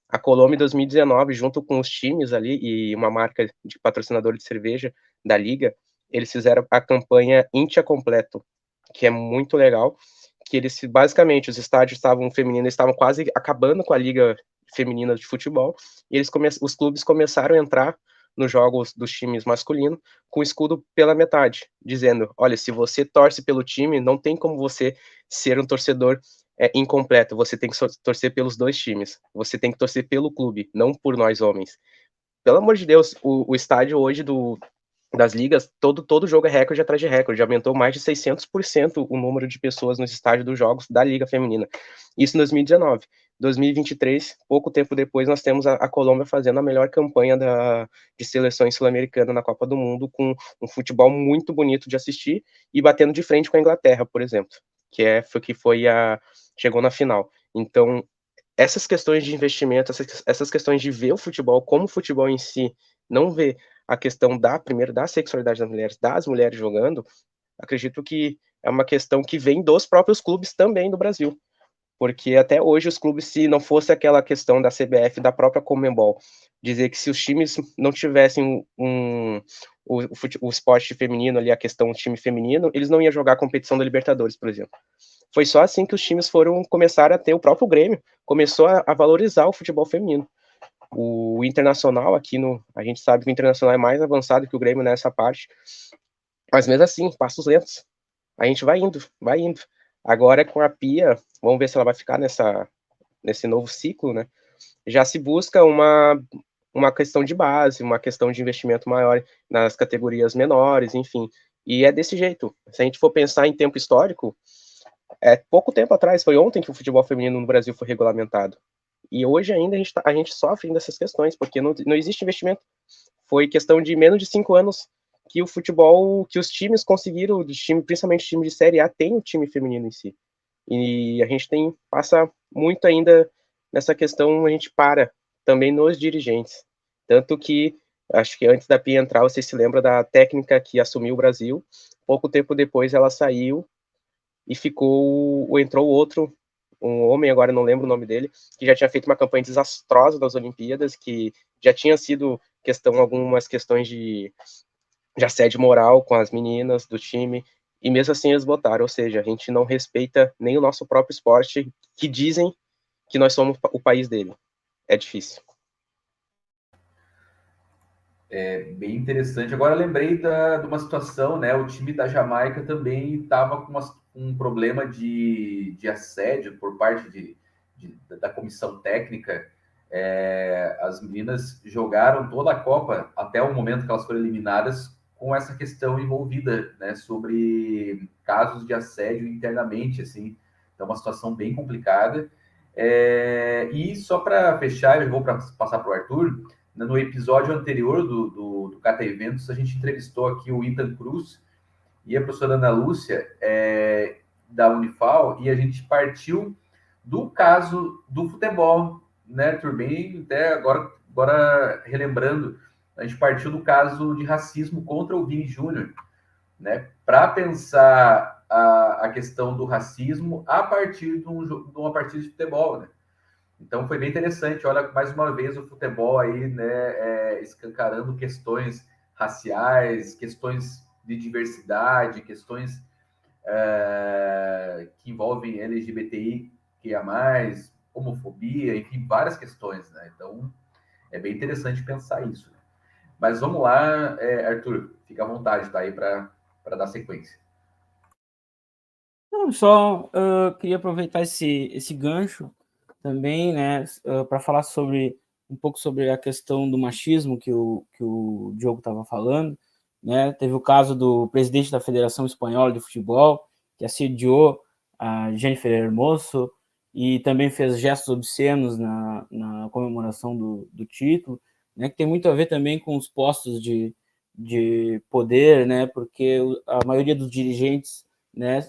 A Colômbia em 2019, junto com os times ali e uma marca de patrocinador de cerveja da liga, eles fizeram a campanha Intia Completo, que é muito legal, que eles basicamente os estádios estavam femininos, estavam quase acabando com a liga feminina de futebol, e os clubes começaram a entrar nos jogos dos times masculinos com o escudo pela metade, dizendo, olha, se você torce pelo time, não tem como você ser um torcedor incompleto, você tem que torcer pelos dois times, você tem que torcer pelo clube, não por nós homens. Pelo amor de Deus, o estádio hoje das ligas, todo jogo é recorde atrás de recorde, aumentou mais de 600% o número de pessoas nos estádios dos jogos da Liga Feminina. Isso em 2019. 2023, pouco tempo depois, nós temos a Colômbia fazendo a melhor campanha de seleções sul-americanas na Copa do Mundo, com um futebol muito bonito de assistir e batendo de frente com a Inglaterra, por exemplo, chegou na final. Então, essas questões de investimento, essas questões de ver o futebol como o futebol em si, não ver a questão primeiro da sexualidade das mulheres jogando, acredito que é uma questão que vem dos próprios clubes também do Brasil. Porque até hoje os clubes, se não fosse aquela questão da CBF, da própria Conmebol, dizer que se os times não tivessem o esporte feminino ali, a questão do time feminino, eles não iam jogar a competição da Libertadores, por exemplo. Foi só assim que os times começaram a ter, o próprio Grêmio começou a valorizar o futebol feminino. O Internacional a gente sabe que o Internacional é mais avançado que o Grêmio nessa parte, mas mesmo assim, passos lentos. A gente vai indo, vai indo. Agora com a Pia, vamos ver se ela vai ficar nesse novo ciclo, né? Já se busca uma questão de base, uma questão de investimento maior nas categorias menores, enfim. E é desse jeito. Se a gente for pensar em tempo histórico, pouco tempo atrás, foi ontem que o futebol feminino no Brasil foi regulamentado. E hoje ainda a gente sofre dessas questões, porque não existe investimento. Foi questão de menos de 5 anos que o futebol, que os times conseguiram, principalmente o time de Série A, tem o time feminino em si. E a gente passa muito ainda nessa questão, a gente para também nos dirigentes. Tanto que, acho que antes da Pia entrar, você se lembra da técnica que assumiu o Brasil, pouco tempo depois ela saiu, e entrou outro, um homem, agora não lembro o nome dele, que já tinha feito uma campanha desastrosa das Olimpíadas, que já tinha sido algumas questões de assédio moral com as meninas do time, e mesmo assim eles botaram, ou seja, a gente não respeita nem o nosso próprio esporte, que dizem que nós somos o país dele. É difícil. É bem interessante. Agora lembrei de uma situação, né? O time da Jamaica também estava com um problema de assédio por parte da comissão técnica. As meninas jogaram toda a Copa até o momento que elas foram eliminadas com essa questão envolvida, né? Sobre casos de assédio internamente, assim. Então, uma situação bem complicada. E só para fechar, eu vou passar para o Arthur. No episódio anterior do Cata Eventos, a gente entrevistou aqui o Ethan Cruz e a professora Ana Lúcia, da Unifal, e a gente partiu do caso do futebol, né, Arthur? Bem, até agora relembrando, a gente partiu do caso de racismo contra o Vini Júnior, né, para pensar a questão do racismo a partir de uma partida de futebol, né? Então foi bem interessante. Olha, mais uma vez o futebol aí, né, escancarando questões raciais, questões de diversidade, questões que envolvem LGBTI, que é mais homofobia, enfim, várias questões, né? Então é bem interessante pensar isso. Né? Mas vamos lá, Arthur, fica à vontade, tá aí para dar sequência. Não, só queria aproveitar esse gancho também, né, para falar um pouco sobre a questão do machismo que o Diogo estava falando, né? Teve o caso do presidente da Federação Espanhola de Futebol, que assediou a Jennifer Hermoso e também fez gestos obscenos na comemoração do título, né, que tem muito a ver também com os postos de poder, né, porque a maioria dos dirigentes, né,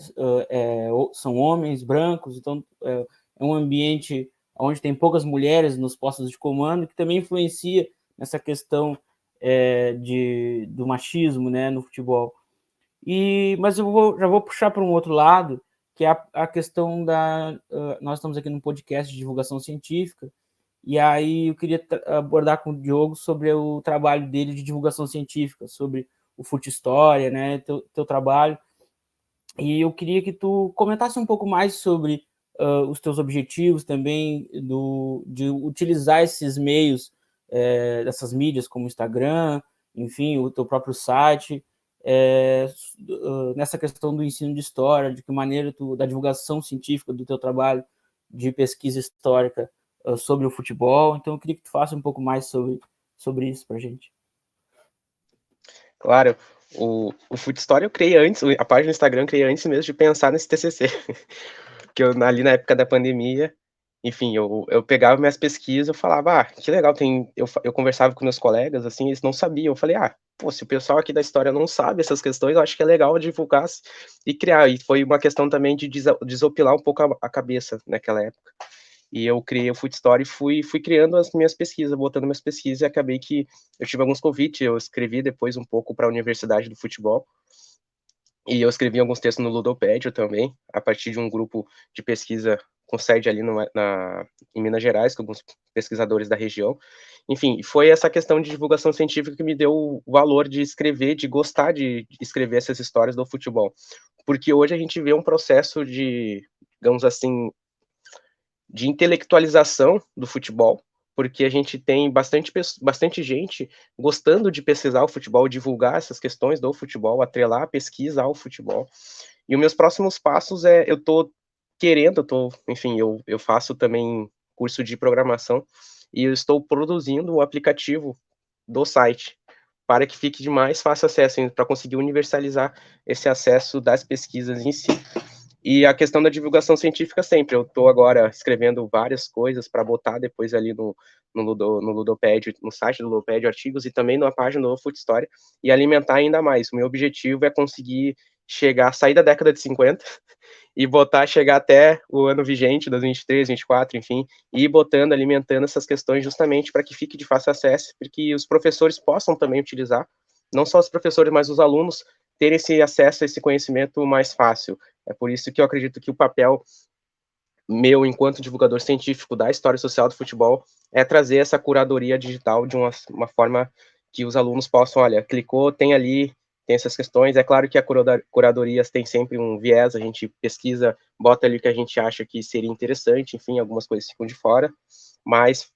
são homens brancos, então é um ambiente onde tem poucas mulheres nos postos de comando, que também influencia nessa questão do machismo, né, no futebol. Mas já vou puxar para um outro lado, que é a questão nós estamos aqui num podcast de divulgação científica, e aí eu queria abordar com o Diogo sobre o trabalho dele de divulgação científica, sobre o Fute História, né, teu trabalho. E eu queria que tu comentasse um pouco mais sobre os teus objetivos também de utilizar esses meios, dessas mídias como Instagram, enfim, o teu próprio site, nessa questão do ensino de história, de que maneira da divulgação científica do teu trabalho de pesquisa histórica sobre o futebol. Então eu queria que tu faça um pouco mais sobre isso para a gente. Claro, o Fute História eu criei antes, a página do Instagram eu criei antes mesmo de pensar nesse TCC, que ali na época da pandemia, enfim, eu pegava minhas pesquisas, eu falava, que legal, eu conversava com meus colegas, assim, eles não sabiam, eu falei, pô, se o pessoal aqui da história não sabe essas questões, eu acho que é legal divulgar e criar, e foi uma questão também de desopilar um pouco a cabeça naquela época. E eu criei o Fute Story e fui criando as minhas pesquisas, botando minhas pesquisas, e acabei que eu tive alguns convites, eu escrevi depois um pouco para a Universidade do Futebol, e eu escrevi alguns textos no Ludopédio também, a partir de um grupo de pesquisa com sede ali em Minas Gerais, com alguns pesquisadores da região. Enfim, foi essa questão de divulgação científica que me deu o valor de escrever, de gostar de escrever essas histórias do futebol. Porque hoje a gente vê um processo de, digamos assim, de intelectualização do futebol, porque a gente tem bastante gente gostando de pesquisar o futebol, divulgar essas questões do futebol, atrelar a pesquisa ao futebol. E os meus próximos passos enfim, eu faço também curso de programação e eu estou produzindo um aplicativo do site para que fique de mais fácil acesso, para conseguir universalizar esse acesso das pesquisas em si. E a questão da divulgação científica sempre, eu estou agora escrevendo várias coisas para botar depois ali no Ludopédio, no site do Ludopédio, artigos, e também na página do Fute História, e alimentar ainda mais. O meu objetivo é conseguir sair da década de 50 e chegar até o ano vigente, 2023, 2024, enfim, e ir botando, alimentando essas questões justamente para que fique de fácil acesso, para que os professores possam também utilizar, não só os professores, mas os alunos, terem esse acesso a esse conhecimento mais fácil. É por isso que eu acredito que o papel meu, enquanto divulgador científico da história social do futebol, é trazer essa curadoria digital de uma forma que os alunos possam, olha, clicou, tem ali, tem essas questões. É claro que a curadorias tem sempre um viés, a gente pesquisa, bota ali o que a gente acha que seria interessante, enfim, algumas coisas ficam de fora, mas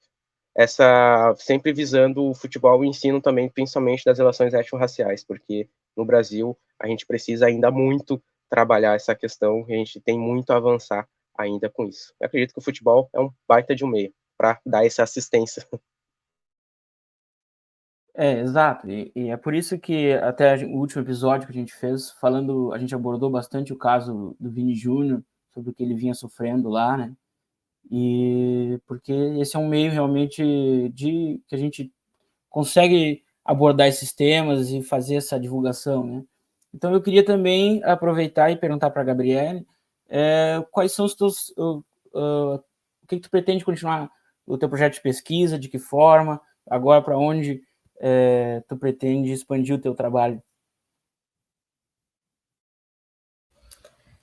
essa sempre visando o futebol e o ensino também, principalmente das relações étnico-raciais, porque no Brasil a gente precisa ainda muito trabalhar essa questão, e a gente tem muito a avançar ainda com isso. Eu acredito que o futebol é um baita de um meio para dar essa assistência. Exato, e é por isso que até o último episódio que a gente fez, a gente abordou bastante o caso do Vini Júnior, sobre o que ele vinha sofrendo lá, né? E porque esse é um meio realmente que a gente consegue abordar esses temas e fazer essa divulgação, né? Então eu queria também aproveitar e perguntar para a Gabriele quais são os teus, o que tu pretende continuar o teu projeto de pesquisa, de que forma, agora para onde tu pretende expandir o teu trabalho?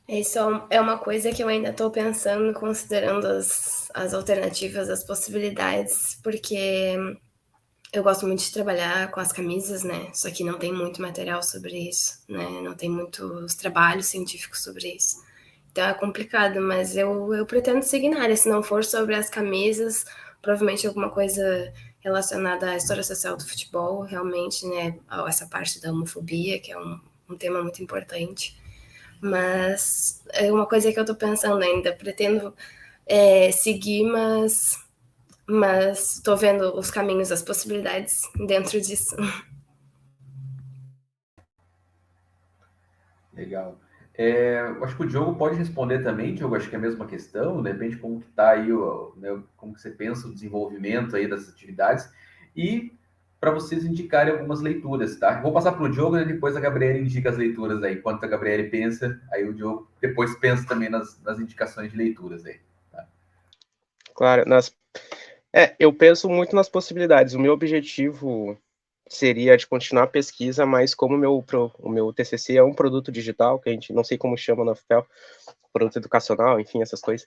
Isso é uma coisa que eu ainda estou pensando, considerando as alternativas, as possibilidades, porque eu gosto muito de trabalhar com as camisas, né? Só que não tem muito material sobre isso, né? Não tem muitos trabalhos científicos sobre isso. Então é complicado, mas eu pretendo seguir na área. Se não for sobre as camisas, provavelmente alguma coisa relacionada à história social do futebol, realmente, né? Essa parte da homofobia, que é um tema muito importante. Mas é uma coisa que eu tô pensando ainda. Pretendo seguir, mas tô vendo os caminhos, as possibilidades dentro disso. Legal. Eu acho que o Diogo pode responder também, Diogo, acho que é a mesma questão, de repente como que está aí, né, como que você pensa o desenvolvimento aí das atividades, e para vocês indicarem algumas leituras, tá? Vou passar para o Diogo e depois a Gabriela indica as leituras aí. Enquanto a Gabriela pensa, aí o Diogo depois pensa também nas indicações de leituras aí. Tá? Claro, eu penso muito nas possibilidades. O meu objetivo seria de continuar a pesquisa, mas como o meu TCC é um produto digital, que a gente não sei como chama na UFPEL, produto educacional, enfim, essas coisas,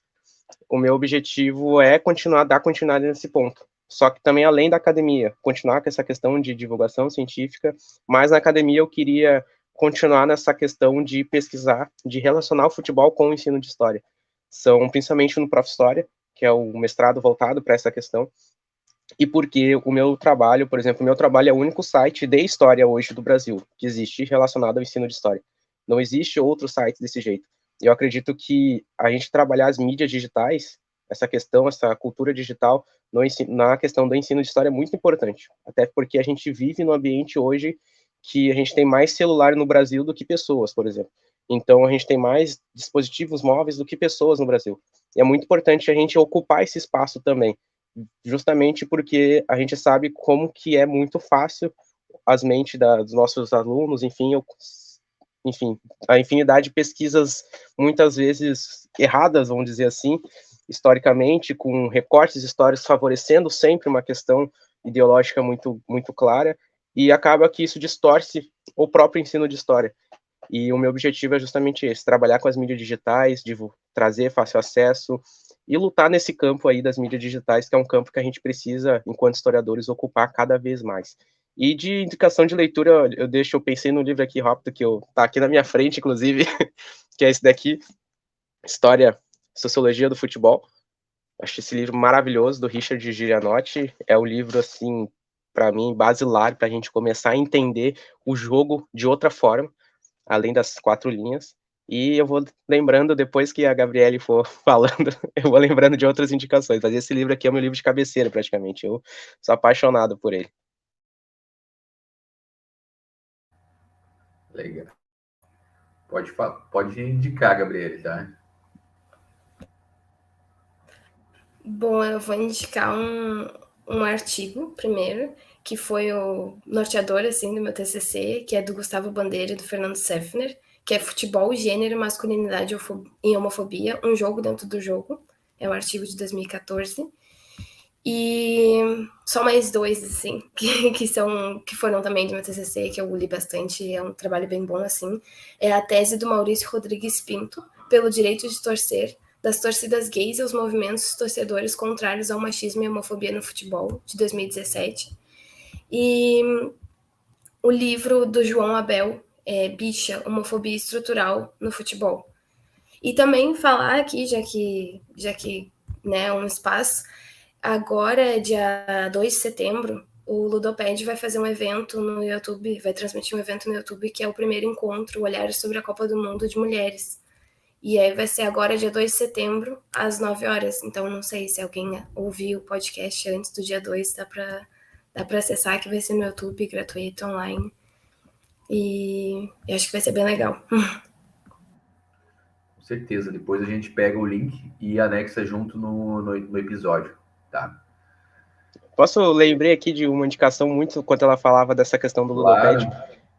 o meu objetivo é dar continuidade nesse ponto. Só que também além da academia, continuar com essa questão de divulgação científica, mas na academia eu queria continuar nessa questão de pesquisar, de relacionar o futebol com o ensino de história. São principalmente no Prof. História, que é o mestrado voltado para essa questão, e porque o meu trabalho, por exemplo, o meu trabalho é o único site de história hoje do Brasil que existe relacionado ao ensino de história. Não existe outro site desse jeito. Eu acredito que a gente trabalhar as mídias digitais, essa questão, essa cultura digital, na questão do ensino de história é muito importante. Até porque a gente vive num ambiente hoje que a gente tem mais celular no Brasil do que pessoas, por exemplo. Então, a gente tem mais dispositivos móveis do que pessoas no Brasil. E é muito importante a gente ocupar esse espaço também, justamente porque a gente sabe como que é muito fácil as mentes dos nossos alunos, enfim, a infinidade de pesquisas muitas vezes erradas, vamos dizer assim, historicamente, com recortes históricos favorecendo sempre uma questão ideológica muito clara, e acaba que isso distorce o próprio ensino de história. E o meu objetivo é justamente esse, trabalhar com as mídias digitais, trazer fácil acesso e lutar nesse campo aí das mídias digitais, que é um campo que a gente precisa, enquanto historiadores, ocupar cada vez mais. E de indicação de leitura, eu pensei no livro aqui rápido, tá aqui na minha frente, inclusive, que é esse daqui, História, Sociologia do Futebol. Acho esse livro maravilhoso, do Richard Girianotti. É o livro, assim, para mim, basilar, para a gente começar a entender o jogo de outra forma, além das 4 linhas. E eu vou lembrando, depois que a Gabriele for falando, eu vou lembrando de outras indicações. Mas esse livro aqui é o meu livro de cabeceira, praticamente. Eu sou apaixonado por ele. Legal. Pode indicar, Gabriele, tá? Bom, eu vou indicar um artigo primeiro, que foi o norteador assim, do meu TCC, que é do Gustavo Bandeira e do Fernando Seffner, que é Futebol, Gênero, Masculinidade e Homofobia, um jogo dentro do jogo. É um artigo de 2014. E só mais 2, assim, que foram também do meu TCC, que eu li bastante, é um trabalho bem bom, assim. É a tese do Maurício Rodrigues Pinto, Pelo Direito de Torcer, das torcidas gays e os movimentos torcedores contrários ao machismo e homofobia no futebol, de 2017. E o livro do João Abel, Bicha, Homofobia Estrutural no Futebol. E também falar aqui, já que né, é um espaço, agora, dia 2 de setembro, o Ludoped vai fazer um evento no YouTube, vai transmitir um evento no YouTube, que é o primeiro encontro, Olhares sobre a Copa do Mundo de Mulheres. E aí vai ser agora, dia 2 de setembro, às 9 horas. Então, não sei se alguém ouviu o podcast antes do dia 2, dá pra acessar, que vai ser no YouTube, gratuito, online. E eu acho que vai ser bem legal. Com certeza. Depois a gente pega o link e anexa junto no episódio, tá? Lembrei aqui de uma indicação muito, quando ela falava dessa questão do Claro. Ludoped.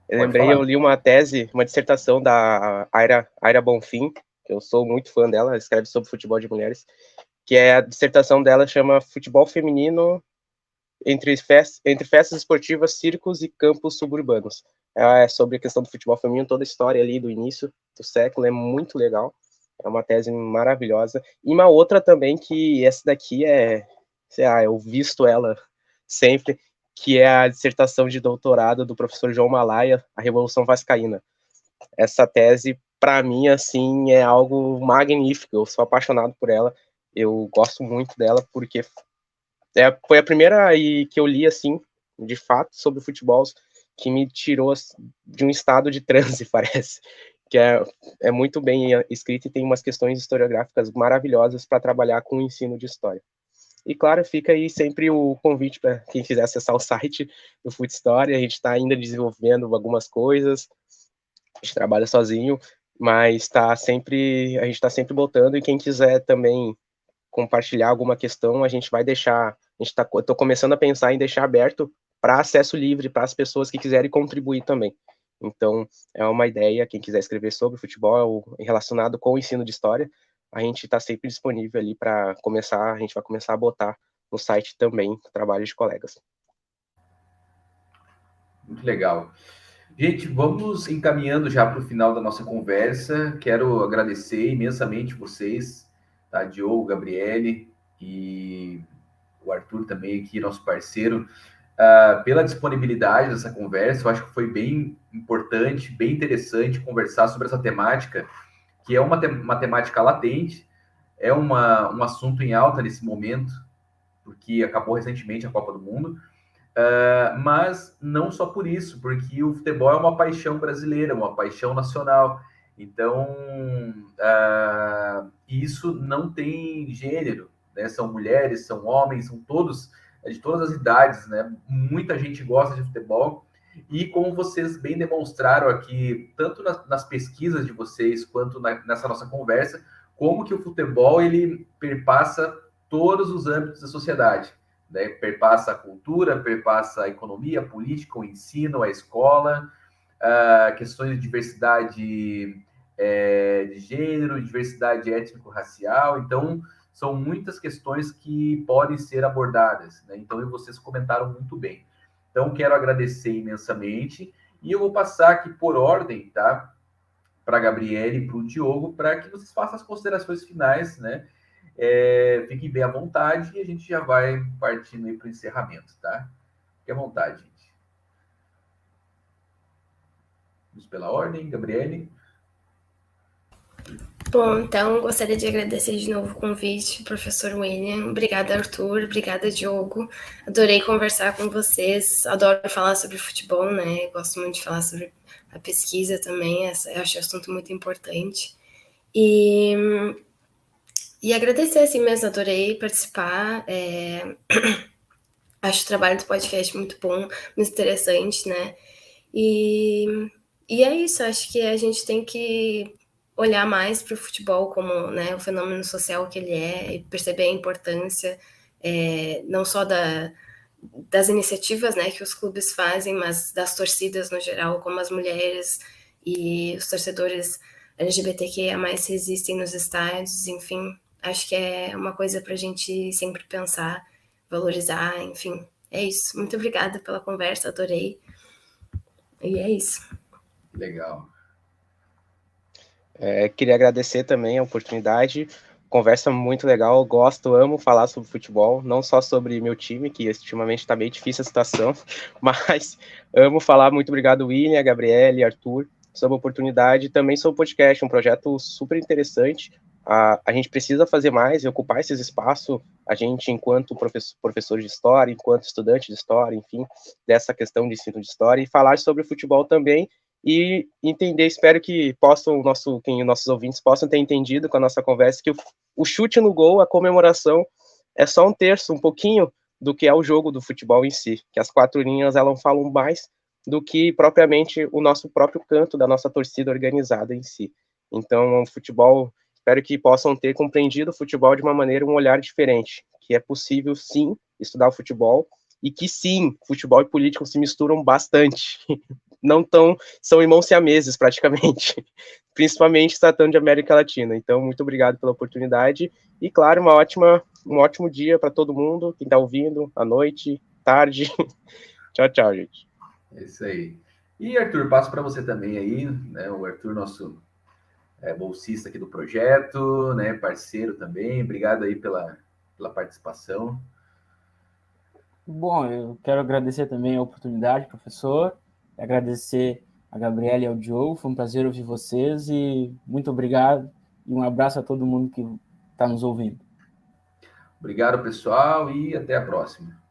Eu li uma tese, uma dissertação da Aira Bonfim, que eu sou muito fã dela, ela escreve sobre futebol de mulheres, que a dissertação dela chama Futebol Feminino entre festas esportivas, circos e campos suburbanos. É sobre a questão do futebol feminino, toda a história ali do início do século, é muito legal. É uma tese maravilhosa. E uma outra também, que essa daqui sei lá, eu visto ela sempre, que é a dissertação de doutorado do professor João Malaya, A Revolução Vascaína. Essa tese, para mim, assim, é algo magnífico. Eu sou apaixonado por ela. Eu gosto muito dela porque foi a primeira que eu li, assim, de fato, sobre futebol, que me tirou de um estado de transe, parece. Que é muito bem escrito e tem umas questões historiográficas maravilhosas para trabalhar com o ensino de história. E, claro, fica aí sempre o convite para quem quiser acessar o site do Foot Story. A gente está ainda desenvolvendo algumas coisas, a gente trabalha sozinho, mas a gente está sempre botando, e quem quiser também compartilhar alguma questão, a gente vai deixar, eu estou começando a pensar em deixar aberto para acesso livre para as pessoas que quiserem contribuir também. Então, é uma ideia, quem quiser escrever sobre futebol relacionado com o ensino de história, a gente está sempre disponível ali para começar, a gente vai começar a botar no site também, trabalho de colegas. Muito legal. Gente, vamos encaminhando já para o final da nossa conversa. Quero agradecer imensamente vocês, tá? Diogo, Gabriele e o Arthur também aqui, nosso parceiro, pela disponibilidade dessa conversa. Eu acho que foi bem importante, bem interessante conversar sobre essa temática, que é uma temática latente, é um assunto em alta nesse momento, porque acabou recentemente a Copa do Mundo. Mas não só por isso, porque o futebol é uma paixão brasileira, uma paixão nacional. Então, isso não tem gênero, né? São mulheres, são homens, são todos, de todas as idades, né? Muita gente gosta de futebol. E como vocês bem demonstraram aqui, tanto nas pesquisas de vocês, quanto nessa nossa conversa, como que o futebol ele perpassa todos os âmbitos da sociedade, né? Perpassa a cultura, perpassa a economia, a política, o ensino, a escola, questões de diversidade de gênero, diversidade étnico-racial. Então, são muitas questões que podem ser abordadas, né? Então, vocês comentaram muito bem. Então, quero agradecer imensamente e eu vou passar aqui por ordem, tá? Para a Gabriele e para o Diogo, para que vocês façam as considerações finais, né? Fiquem bem à vontade e a gente já vai partindo para o encerramento, tá? Fique à vontade, gente. Vamos pela ordem, Gabriele. Bom, então gostaria de agradecer de novo o convite, professor William. Obrigada, Arthur. Obrigada, Diogo. Adorei conversar com vocês. Adoro falar sobre futebol, né? Gosto muito de falar sobre a pesquisa também. Eu acho um assunto muito importante. E agradecer assim mesmo, adorei participar. Acho o trabalho do podcast muito bom, muito interessante, né? E é isso, acho que a gente tem que olhar mais para o futebol como, né, o fenômeno social que ele é e perceber a importância não só das iniciativas, né, que os clubes fazem, mas das torcidas no geral, como as mulheres e os torcedores LGBTQIA+ resistem nos estádios, enfim, acho que é uma coisa para a gente sempre pensar. valorizar, enfim. É isso. Muito obrigada pela conversa, adorei. E é isso. Legal. Queria agradecer também a oportunidade. Conversa muito legal, gosto, amo falar sobre futebol, não só sobre meu time, que ultimamente está bem difícil a situação, mas amo falar. Muito obrigado, William, Gabriele, Arthur, sobre a oportunidade, também sobre o podcast, um projeto super interessante. A gente precisa fazer mais e ocupar esses espaços, a gente, enquanto professor de história, enquanto estudante de história, enfim, dessa questão de ensino de história, e falar sobre futebol também, e entender, espero que nossos ouvintes possam ter entendido com a nossa conversa, que o chute no gol, a comemoração, é só um terço, um pouquinho do que é o jogo do futebol em si, que as 4 linhas, elas falam mais do que propriamente o nosso próprio canto da nossa torcida organizada em si. Então, o futebol, espero que possam ter compreendido o futebol de uma maneira, um olhar diferente, que é possível, sim, estudar o futebol, e que, sim, futebol e política se misturam bastante. Não tão, são irmãos siameses, praticamente, principalmente tratando de América Latina. Então, muito obrigado pela oportunidade e, claro, um ótimo dia para todo mundo, quem está ouvindo, à noite, tarde. Tchau, tchau, gente. É isso aí. E, Arthur, passo para você também aí, né? O Arthur, nosso bolsista aqui do projeto, né? Parceiro também. Obrigado aí pela participação. Bom, eu quero agradecer também a oportunidade, professor, agradecer a Gabriela e ao Diogo, foi um prazer ouvir vocês e muito obrigado e um abraço a todo mundo que está nos ouvindo. Obrigado, pessoal, e até a próxima.